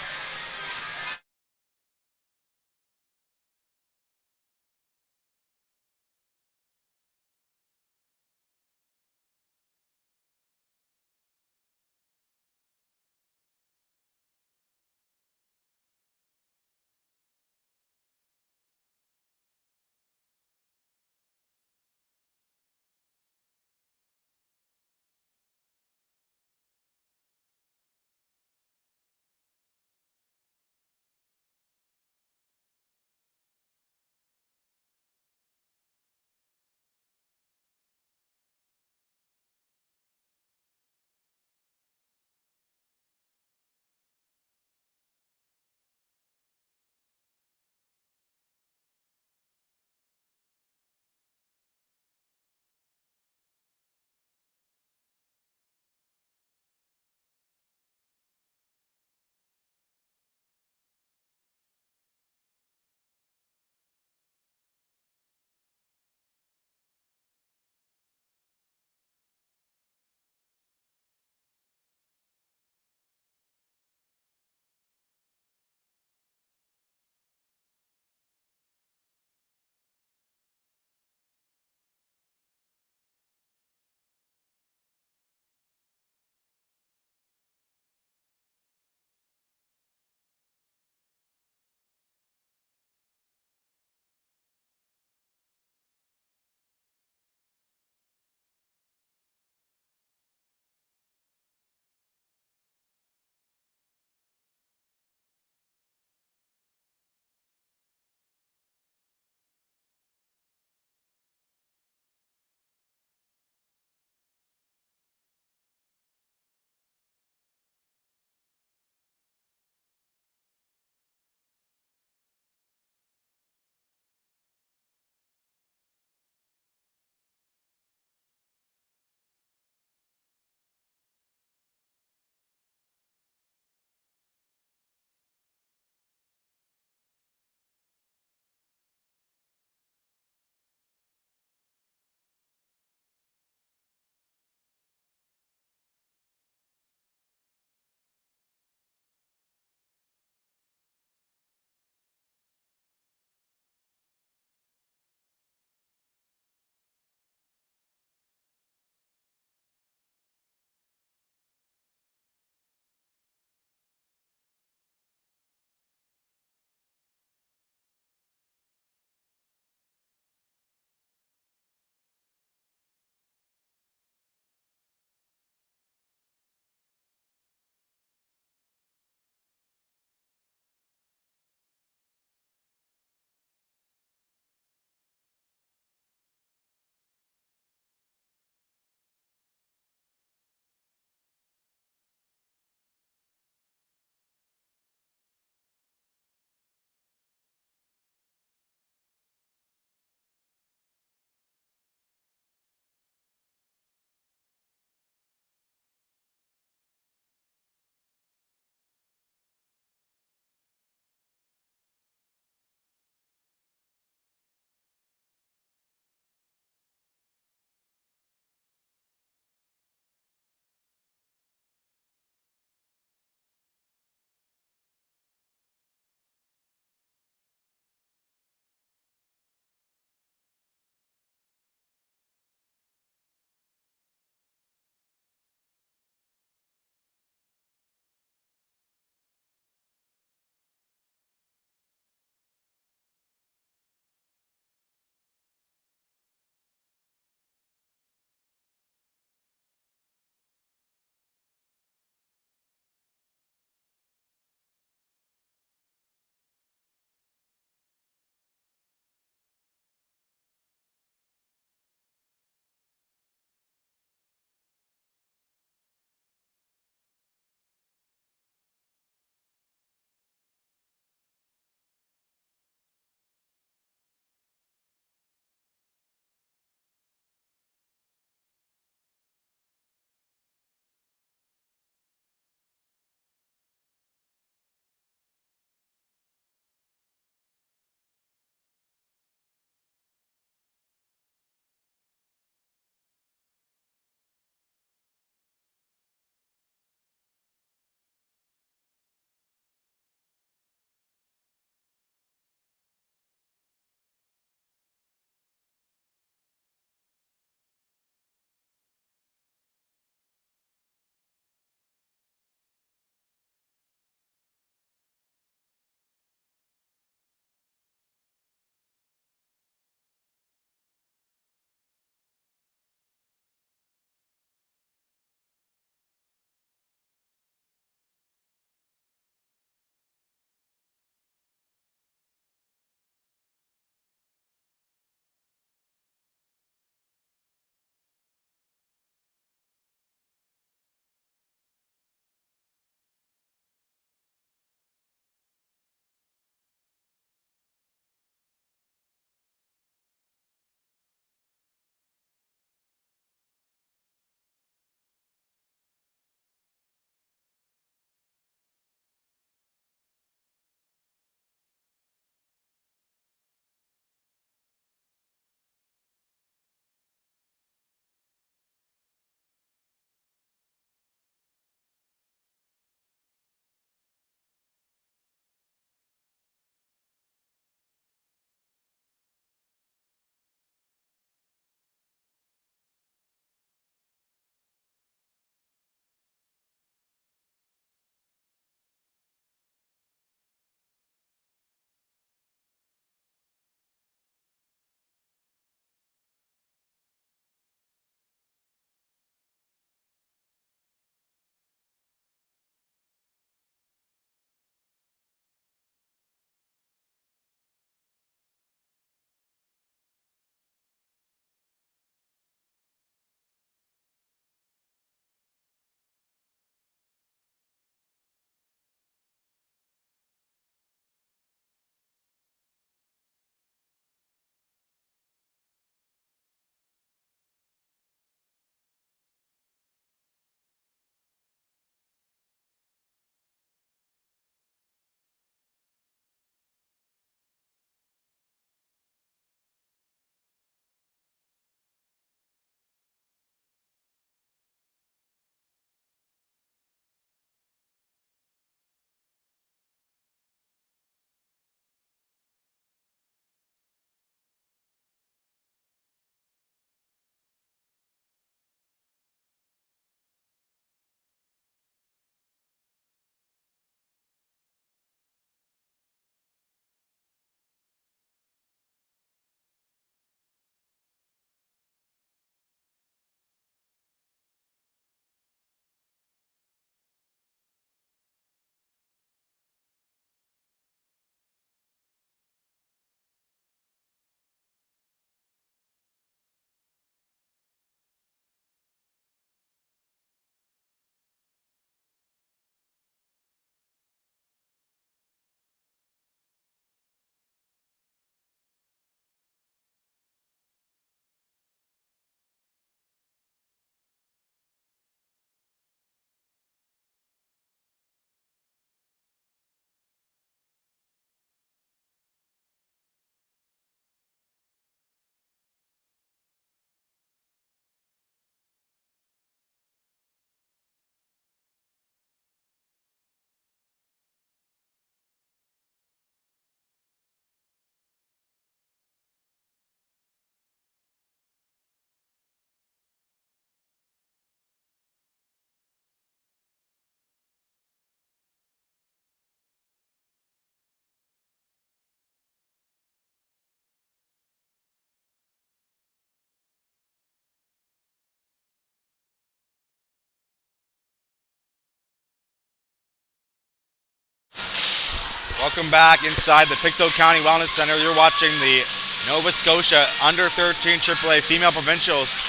Speaker 1: Welcome back inside the Pictou County Wellness Center. You're watching the Nova Scotia Under 13 AAA Female Provincials,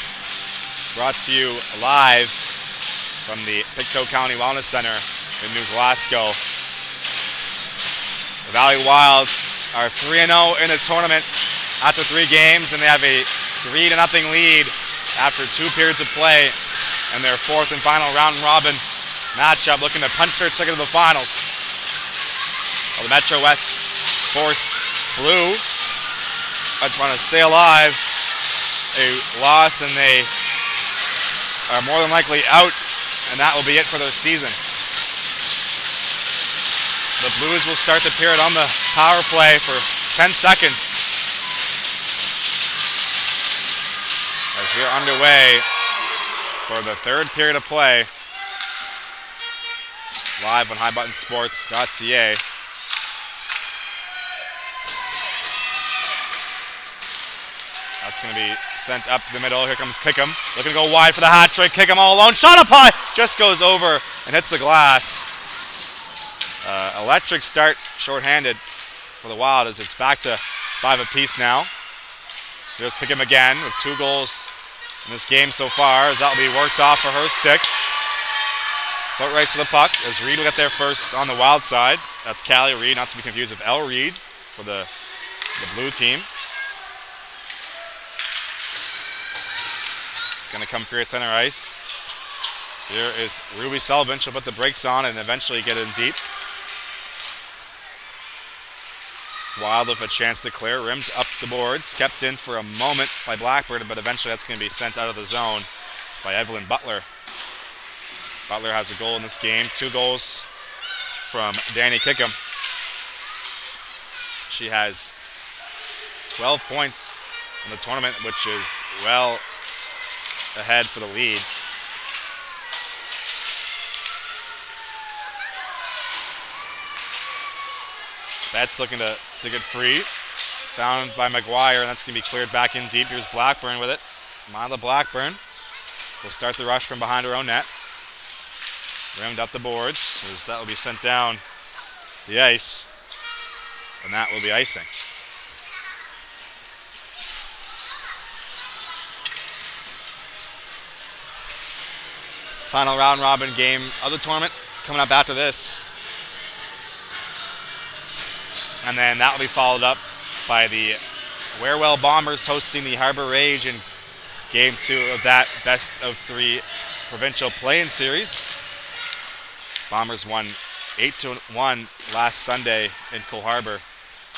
Speaker 1: brought to you live from the Pictou County Wellness Center in New Glasgow. The Valley Wilds are 3-0 in the tournament after 3 games, and they have a 3-0 lead after 2 periods of play in their 4th and final round-robin matchup, looking to punch their ticket to the finals. Well, the Metro West Force Blue are trying to stay alive. A loss and they are more than likely out, and that will be it for their season. The Blues will start the period on the power play for 10 seconds. As we're underway for the 3rd period of play, live on highbuttonsports.ca. That's going to be sent up the middle. Here comes Kickham. Looking to go wide for the hat trick. Kickham all alone. Shot up high. Just goes over and hits the glass. Electric start, shorthanded for the Wild as it's back to 5 apiece now. Here's Kickham again with 2 goals in this game so far, as that will be worked off for her stick. Foot race to the puck as Reed will get there first on the Wild side. That's Callie Reed, not to be confused with Elle Reed for the blue team. It's going to come free at center ice. Here is Ruby Sullivan. She'll put the brakes on and eventually get in deep. Wild with a chance to clear, rimmed up the boards, kept in for a moment by Blackbird, but eventually that's going to be sent out of the zone by Evelyn Butler. Butler has a goal in this game, 2 goals from Danny Kickham. She has 12 points in the tournament, which is well ahead for the lead. Betts looking to get free. Found by McGuire, and that's going to be cleared back in deep. Here's Blackburn with it. Mila Blackburn will start the rush from behind her own net. Rimmed up the boards, as that will be sent down the ice, and that will be icing. Final round robin game of the tournament coming up after this. And then that will be followed up by the Warewell Bombers hosting the Harbor Rage in Game 2 of that best of 3 provincial play-in series. Bombers won 8-1 last Sunday in Cole Harbor.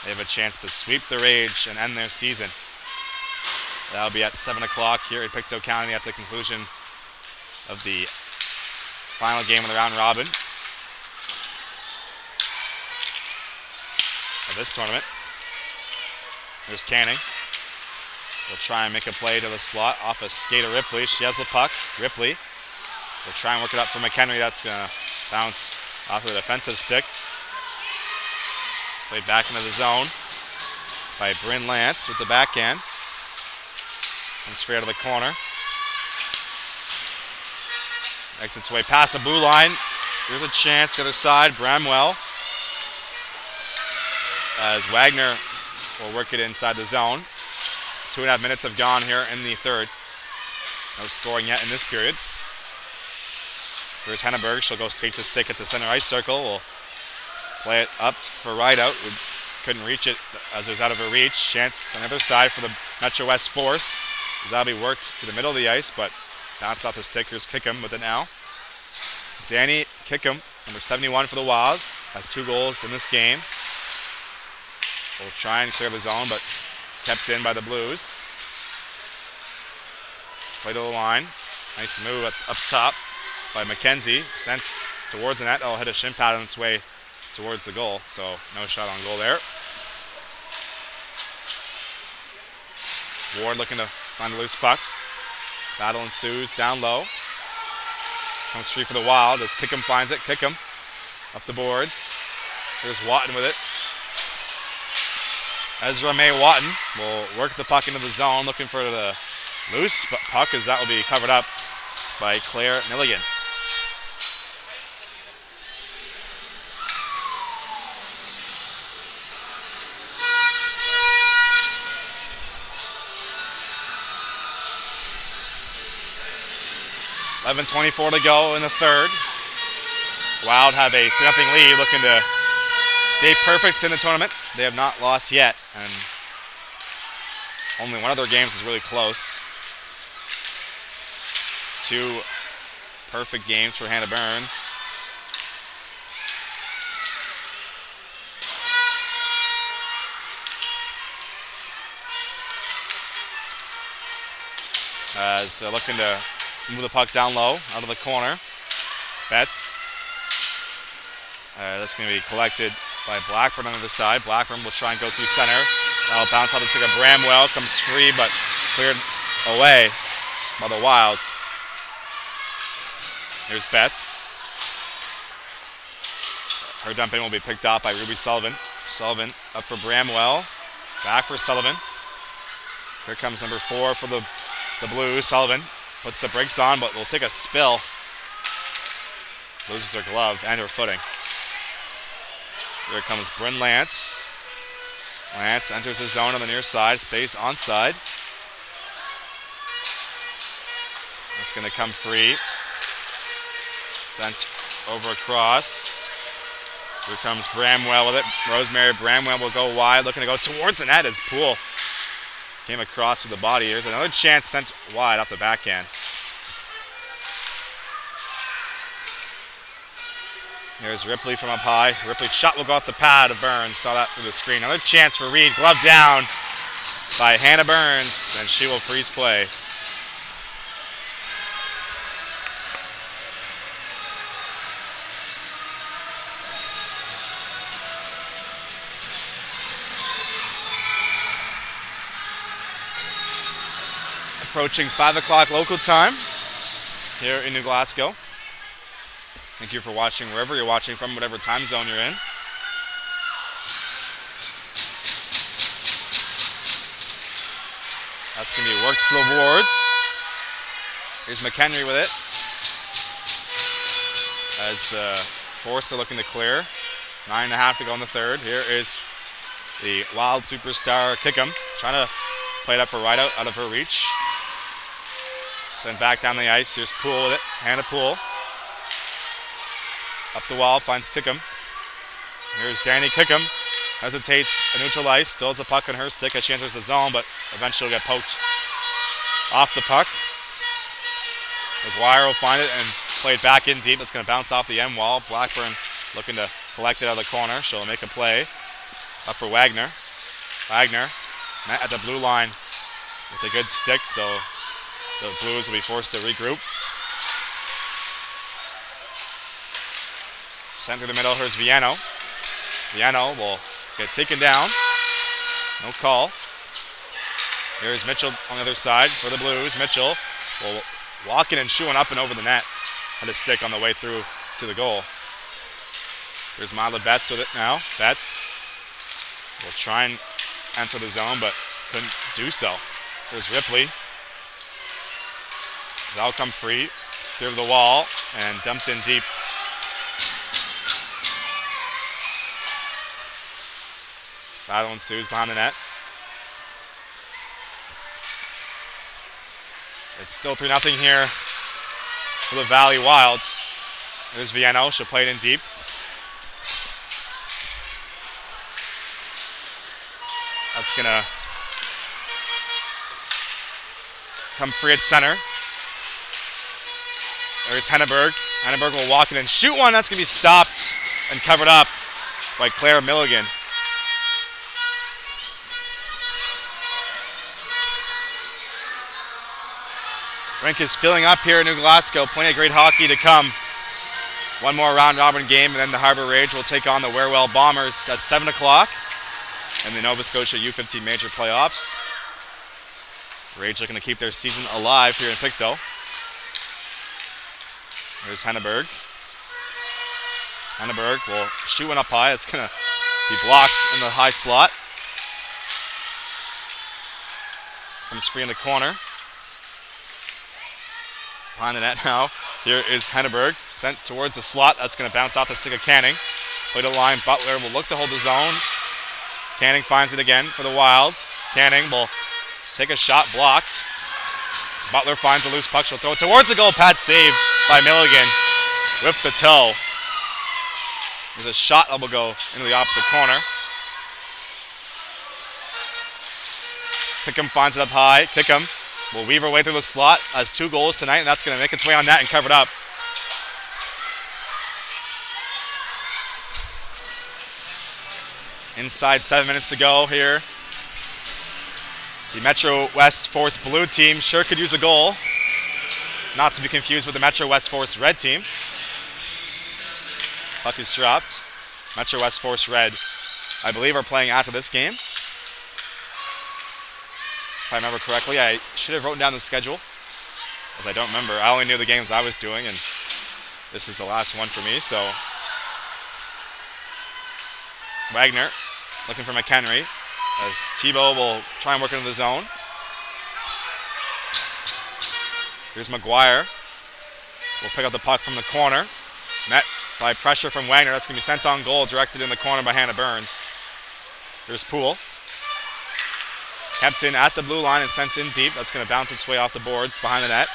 Speaker 1: They have a chance to sweep the Rage and end their season. That will be at 7 o'clock here at Pictou County at the conclusion of the final game of the round robin of this tournament. There's Canning. Will try and make a play to the slot off a skate of Ripley. She has the puck. Ripley will try and work it up for McHenry. That's going to bounce off of the defensive stick. Played back into the zone by Bryn Lance with the backhand. And straight out of the corner. Exits way past the blue line. Here's a chance the other side. Bramwell. As Wagner will work it inside the zone. 2.5 minutes have gone here in the 3rd. No scoring yet in this period. Here's Henneberg. She'll go straight to stick at the center ice circle. Will play it up for Rideout. Couldn't reach it as it was out of her reach. Chance on the other side for the Metro West Force. That'll be worked to the middle of the ice, but bounced off the stick. Here's Kickham with it now. Danny Kickham, number 71 for the Wild, has 2 goals in this game. Will try and clear the zone, but kept in by the Blues. Play to the line. Nice move up top by McKenzie. Sent towards the net. That'll hit a shin pad on its way towards the goal. So no shot on goal there. Ward looking to find a loose puck. Battle ensues down low. Comes free for the Wild as Kickham finds it. Kickham up the boards. Here's Watton with it. Ezra May Watton will work the puck into the zone, looking for the loose puck, as that will be covered up by Claire Milligan. 11:24 to go in the third. Wild have a 3-0 lead, looking to stay perfect in the tournament. They have not lost yet, and only one of their games is really close. 2 perfect games for Hannah Burns. As they're looking to move the puck down low, out of the corner. Betts. That's going to be collected by Blackburn on the other side. Blackburn will try and go through center. That'll bounce off the stick of Bramwell. Comes free, but cleared away by the Wild. Here's Betts. Her dump in will be picked off by Ruby Sullivan. Sullivan up for Bramwell. Back for Sullivan. Here comes number 4 for the Blues. Sullivan puts the brakes on, but will take a spill. Loses her glove and her footing. Here comes Bryn Lance. Lance enters the zone on the near side, stays onside. It's going to come free. Sent over across. Here comes Bramwell with it. Rosemary Bramwell will go wide, looking to go towards the net as Poole came across with the body. Here's another chance sent wide off the backhand. Here's Ripley from up high. Ripley's shot will go off the pad of Burns. Saw that through the screen. Another chance for Reed. Glove down by Hannah Burns, and she will freeze play. Approaching 5 o'clock local time here in New Glasgow. Thank you for watching wherever you're watching from, whatever time zone you're in. That's going to be worked to the boards. Here's McHenry with it. As the Force are looking to clear. 9.5 to go in the third. Here is the Wild superstar Kickham. Trying to play it up for right out of her reach. Sent back down the ice. Here's Poole with it. Hannah Poole. Up the wall, finds Kickham. Here's Danny Kickham. Hesitates a neutral ice. Still has the puck on her stick as she enters the zone, but eventually will get poked off the puck. McGuire will find it and play it back in deep. It's going to bounce off the end wall. Blackburn looking to collect it out of the corner. She'll make a play. Up for Wagner. Wagner at the blue line with a good stick, so the Blues will be forced to regroup. Sent through the middle, here's Viano. Viano will get taken down. No call. Here's Mitchell on the other side for the Blues. Mitchell will walk in and shooing up and over the net. Had a stick on the way through to the goal. Here's Mila Betts with it now. Betts will try and enter the zone, but couldn't do so. Here's Ripley. That'll come free. Steered the wall and dumped in deep. Battle ensues behind the net. It's still 3-0 here for the Valley Wild. There's Viano. She'll play it in deep. That's going to come free at center. There's Henneberg. Henneberg will walk in and shoot one. That's going to be stopped and covered up by Claire Milligan. Rink is filling up here in New Glasgow. Plenty of great hockey to come. One more round-robin game, and then the Harbour Rage will take on the Warewell Bombers at 7 o'clock in the Nova Scotia U13 Major Playoffs. Rage looking to keep their season alive here in Pictou. Here's Henneberg. Henneberg will shoot one up high. It's going to be blocked in the high slot. Comes free in the corner. Behind the net now. Here is Henneberg. Sent towards the slot. That's going to bounce off the stick of Canning. Play to the line. Butler will look to hold the zone. Canning finds it again for the Wild. Canning will take a shot blocked Butler finds a loose puck. She'll throw it towards the goal. Pat save by Milligan with the toe. There's a shot that will go into the opposite corner. Kickham finds it up high. Kickham will weave her way through the slot. Has 2 goals tonight, and that's going to make its way on net and cover it up. Inside 7 minutes to go here. The Metro West Force Blue team sure could use a goal. Not to be confused with the Metro West Force Red team. Puck is dropped. Metro West Force Red, I believe, are playing after this game. If I remember correctly, I should have written down the schedule, as I don't remember. I only knew the games I was doing, and this is the last one for me, so. Wagner looking for McHenry, as Tebow will try and work into the zone. Here's McGuire. Will pick up the puck from the corner. Met by pressure from Wagner. That's going to be sent on goal, directed in the corner by Hannah Burns. Here's Poole. Kept in at the blue line and sent in deep. That's going to bounce its way off the boards behind the net.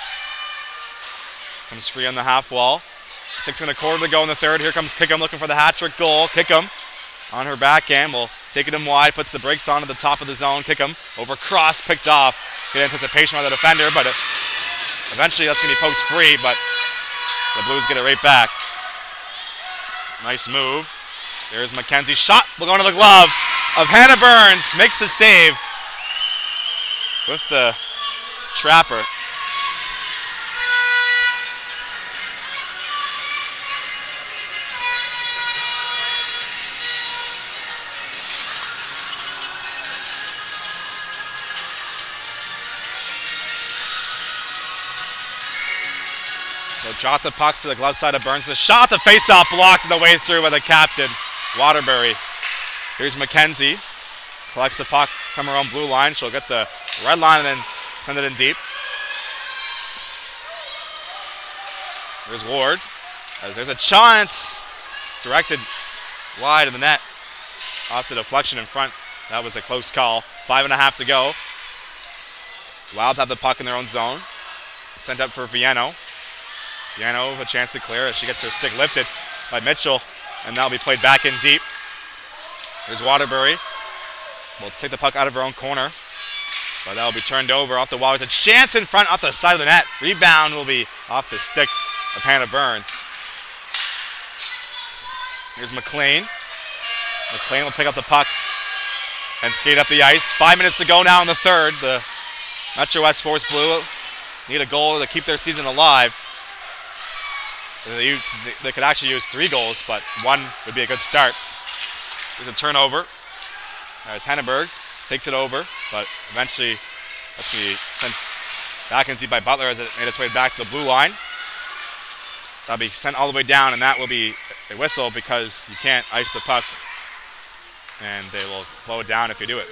Speaker 1: Comes free on the half wall. 6 1/4 to go in the third. Here comes Kickham looking for the hat-trick goal. Kickham on her backhand will take it in wide, puts the brakes on at the top of the zone. Kickham over cross, picked off. Good anticipation by the defender, but eventually that's going to be poked free, but the Blues get it right back. Nice move. There's Mackenzie's shot. Will go into the glove of Hannah Burns. Makes the save with the trapper. They'll drop the puck to the glove side of Burns. The shot, the face-off blocked on the way through by the captain, Waterbury. Here's Mackenzie. Collects the puck from her own blue line. She'll get the red line and then send it in deep. There's Ward. As there's a chance. It's directed wide of the net. Off the deflection in front. That was a close call. 5.5 to go. Wild have the puck in their own zone. Sent up for Viano. Viano with a chance to clear as she gets her stick lifted by Mitchell, and that'll be played back in deep. Here's Waterbury. Will take the puck out of her own corner, but that'll be turned over off the wall. There's a chance in front off the side of the net. Rebound will be off the stick of Hannah Burns. Here's McLean. McLean will pick up the puck and skate up the ice. 5 minutes to go now in the third. The Metro West Force Blue need a goal to keep their season alive. They could actually use 3 goals, but 1 would be a good start. There's a turnover. As Henneberg takes it over, but eventually that's going to be sent back in deep by Butler as it made its way back to the blue line. That'll be sent all the way down, and that will be a whistle because you can't ice the puck, and they will slow it down if you do it.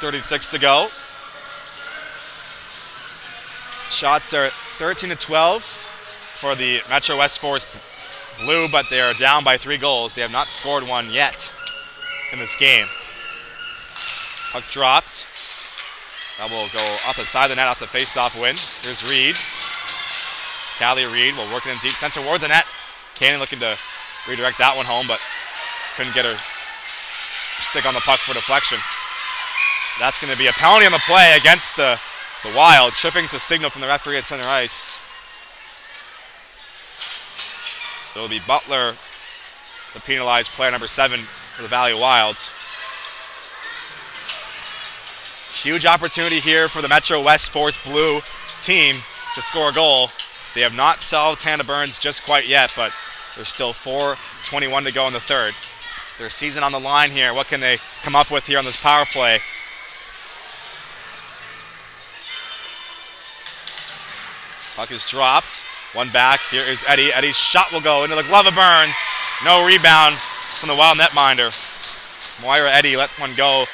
Speaker 1: .36 to go. Shots are 13-12 for the Metro West Force Blue, but they are down by 3 goals. They have not scored one yet in this game. Puck dropped. That will go off the side of the net, off the face-off win. Here's Reed. Callie Reed will work it in deep, sent towards the net. Cannon looking to redirect that one home, but couldn't get her stick on the puck for deflection. That's going to be a penalty on the play against the Wild. Tripping's the signal from the referee at center ice. So it'll be Butler, the penalized player number 7 for the Valley Wild. Huge opportunity here for the Metro West Force Blue team to score a goal. They have not solved Hannah Burns just quite yet, but there's still 4:21 to go in the third. Their season on the line here. What can they come up with here on this power play? Puck is dropped. One back. Here is Eddie. Eddie's shot will go into the glove of Burns. No rebound from the Wild netminder. Moira Eddy let one go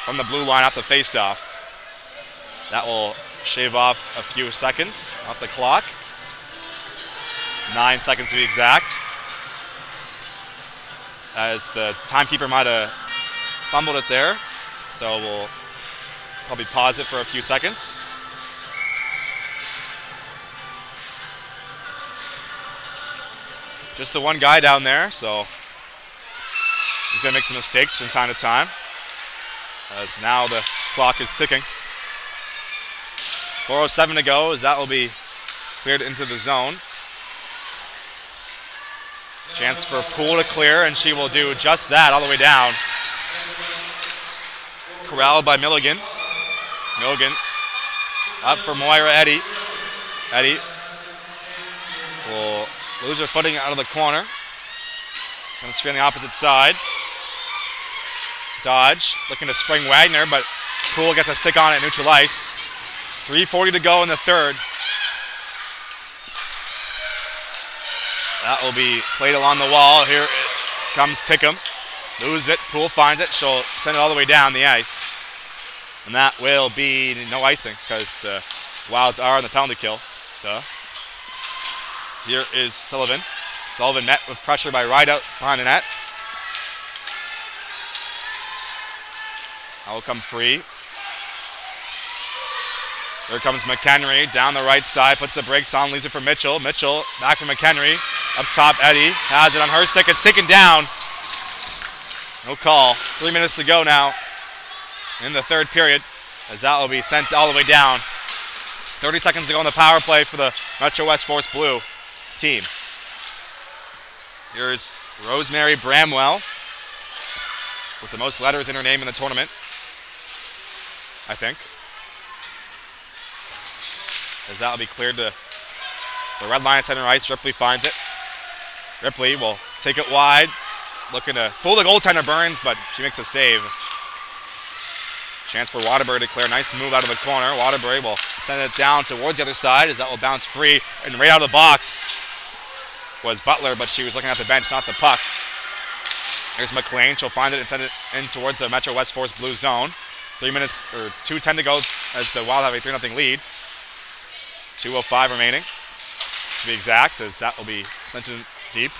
Speaker 1: from the blue line off the faceoff. That will shave off a few seconds off the clock. 9 seconds to be exact. as the timekeeper might have fumbled it there. So we'll probably pause it for a few seconds. Just the one guy down there, so he's going to make some mistakes from time to time, as now the clock is ticking. 4:07 to go, as that will be cleared into the zone. Chance for Poole to clear, and she will do just that all the way down. Corralled by Milligan. Milligan up for Moira Eddy. Eddy will lose her footing out of the corner. Comes straight on the opposite side. Dodge looking to spring Wagner, but Poole gets a stick on it, neutral ice. 3:40 to go in the third. That will be played along the wall. Here it comes Kickham. Loses it. Poole finds it. She'll send it all the way down the ice. And that will be no icing because the Wilds are on the penalty kill. Duh. Here is Sullivan. Sullivan met with pressure by Rideout behind the net. That will come free. Here comes McHenry down the right side, puts the brakes on, leaves it for Mitchell. Mitchell back for McHenry. Up top, Eddy has it on her stick. It's taken down. No call. 3 minutes to go now in the third period, as that will be sent all the way down. 30 seconds to go on the power play for the Metro West Force Blue team. Here's Rosemary Bramwell with the most letters in her name in the tournament, I think. As that will be cleared to the red line at center ice. Ripley finds it. Ripley will take it wide, looking to fool the goaltender Burns, but she makes a save. Chance for Waterbury to clear. Nice move out of the corner. Waterbury will send it down towards the other side, as that will bounce free. And right out of the box was Butler, but she was looking at the bench, not the puck. Here's McLean. She'll find it and send it in towards the Metro West Force Blue zone. 3 minutes, or 2:10 to go, as the Wild have a 3-0 lead. 2:05 remaining, to be exact, as that will be sent in deep.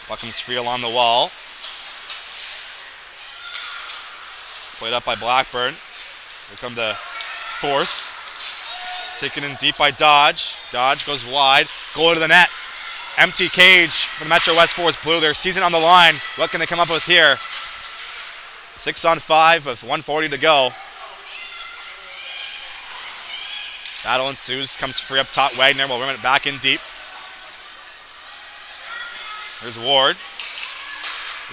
Speaker 1: Puck comes free along the wall. Played up by Blackburn. Here come the Force. Taken in deep by Dodge. Dodge goes wide. Goal to the net. Empty cage for the Metro West Force Blue. Their season on the line. What can they come up with here? 6-on-5 with 1:40 to go. Battle ensues. Comes free up top. Wagner will rim it back in deep. Here's Ward.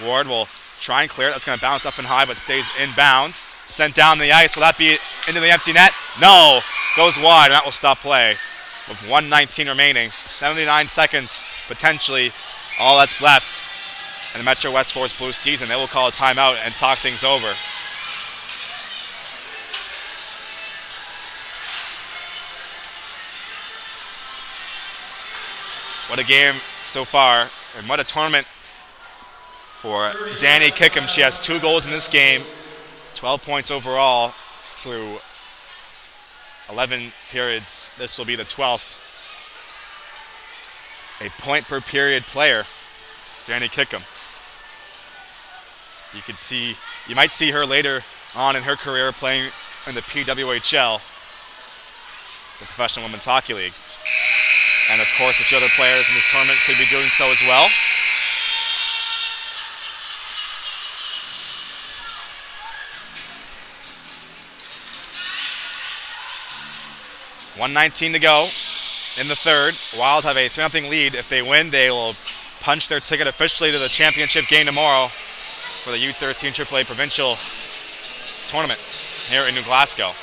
Speaker 1: Ward will try and clear it. That's going to bounce up and high, but stays in bounds. Sent down the ice. Will that be into the empty net? No. Goes wide, and that will stop play. With 1:19 remaining. 79 seconds, potentially, all that's left in the Metro West Force Blue season. They will call a timeout and talk things over. What a game so far, and what a tournament for Danny Kickham. She has 2 goals in this game, 12 points overall through 11 periods. This will be the 12th. A point per period player, Danny Kickham. You might see her later on in her career playing in the PWHL, the Professional Women's Hockey League. And of course, the 2 other players in this tournament could be doing so as well. $1:19 to go in the third. Wild have a 3-0 lead. If they win, they will punch their ticket officially to the championship game tomorrow for the U13 AAA Provincial Tournament here in New Glasgow.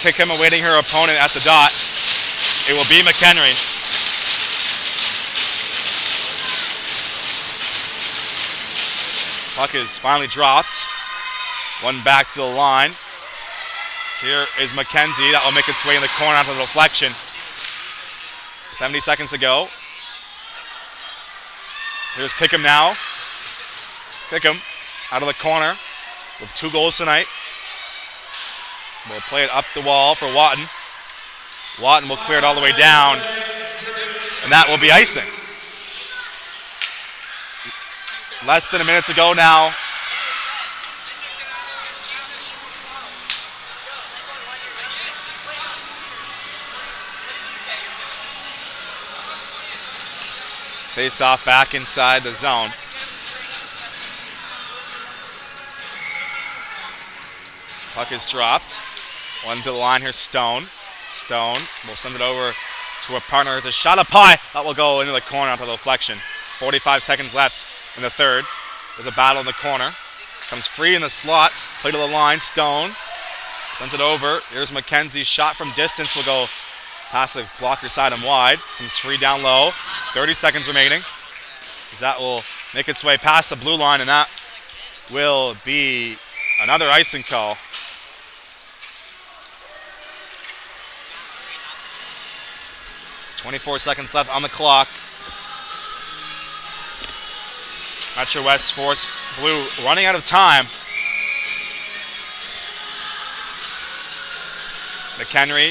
Speaker 1: Kickham awaiting her opponent at the dot. It will be McHenry. Puck is finally dropped. One back to the line. Here is McKenzie. That will make its way in the corner onto the deflection. 70 seconds to go. Here's Kickham now. Kickham out of the corner with 2 goals tonight. will play it up the wall for Watton. Watton will clear it all the way down, and that will be icing. Less than a minute to go now. Face off back inside the zone. Puck is dropped. One to the line here, Stone. Stone will send it over to a partner. It's a shot up high. That will go into the corner after the deflection. 45 seconds left in the third. There's a battle in the corner. Comes free in the slot. Play to the line. Stone sends it over. Here's McKenzie's shot from distance. Will go past the blocker side and wide. Comes free down low. 30 seconds remaining. That will make its way past the blue line, and that will be another icing call. .24 seconds left on the clock. Metro West Force Blue running out of time. McHenry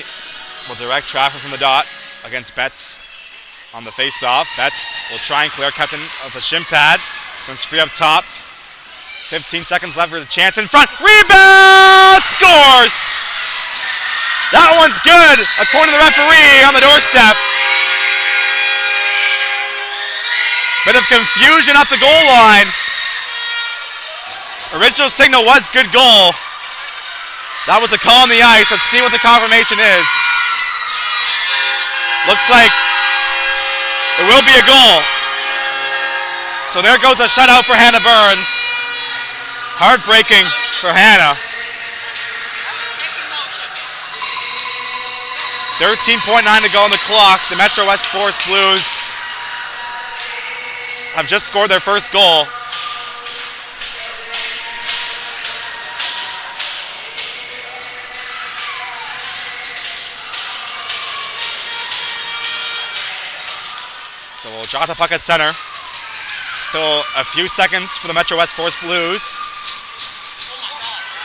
Speaker 1: will direct traffic from the dot against Betts on the face-off. Betts will try and clear. Captain of the shin pad. Comes free up top. 15 seconds left for the chance in front. Rebound! Scores! That one's good, according to the referee on the doorstep. Bit of confusion at the goal line. Original signal was good goal. That was a call on the ice. Let's see what the confirmation is. Looks like it will be a goal. So there goes a shutout for Hannah Burns. Heartbreaking for Hannah. 13.9 to go on the clock. The Metro West Force Blues have just scored their first goal. So we'll drop the puck at center. Still a few seconds for the Metro West Force Blues.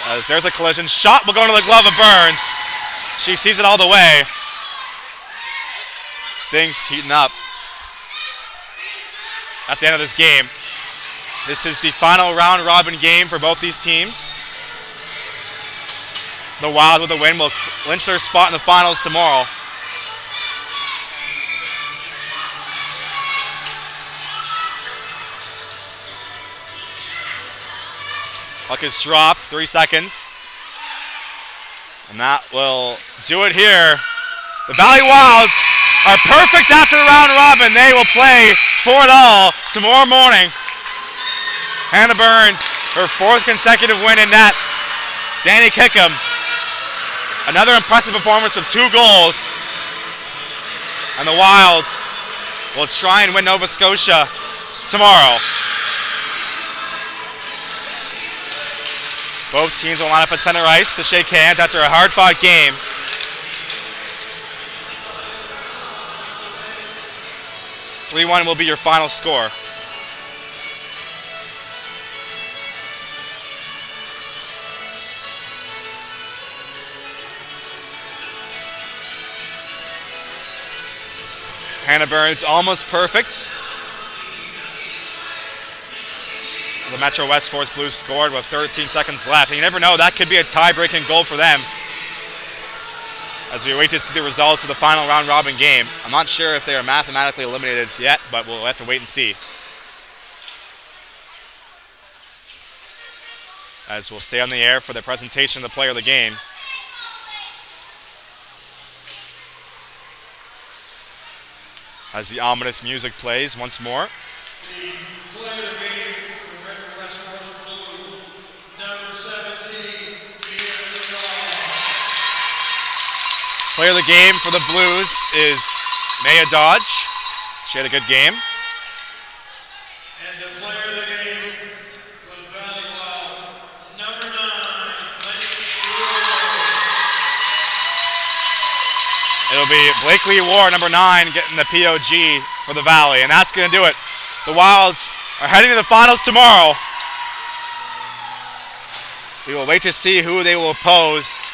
Speaker 1: As there's a collision. Shot will go into the glove of Burns. She sees it all the way. Things heating up at the end of this game. This is the final round robin game for both these teams. The Wild with a win will clinch their spot in the finals tomorrow. Puck is dropped, 3 seconds. And that will do it here. The Valley Wilds are perfect after the round robin. They will play for it all tomorrow morning. Hannah Burns, her 4th consecutive win in net. Danny Kickham, another impressive performance of 2 goals. And the Wilds will try and win Nova Scotia tomorrow. Both teams will line up at center ice to shake hands after a hard-fought game. .3-1 will be your final score. Hannah Burns almost perfect. The Metro West Force Blues scored with 13 seconds left. And you never know, that could be a tie-breaking goal for them as we wait to see the results of the final round robin game. I'm not sure if they are mathematically eliminated yet, but we'll have to wait and see. As we'll stay on the air for the presentation of the player of the game. As the ominous music plays once more. Player of the game for the Blues is Maya Dodge. She had a good game.
Speaker 2: And the player of the game for the Valley Wild, number 9,
Speaker 1: It'll be Blakely Ward, number 9, getting the POG for the Valley, and that's going to do it. The Wilds are heading to the finals tomorrow. We will wait to see who they will oppose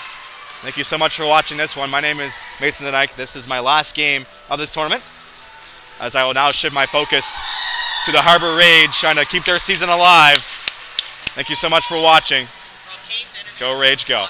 Speaker 1: Thank you so much for watching this one. My name is Mason the Dyke. This is my last game of this tournament, as I will now shift my focus to the Harbor Rage, trying to keep their season alive. Thank you so much for watching. Go Rage, go.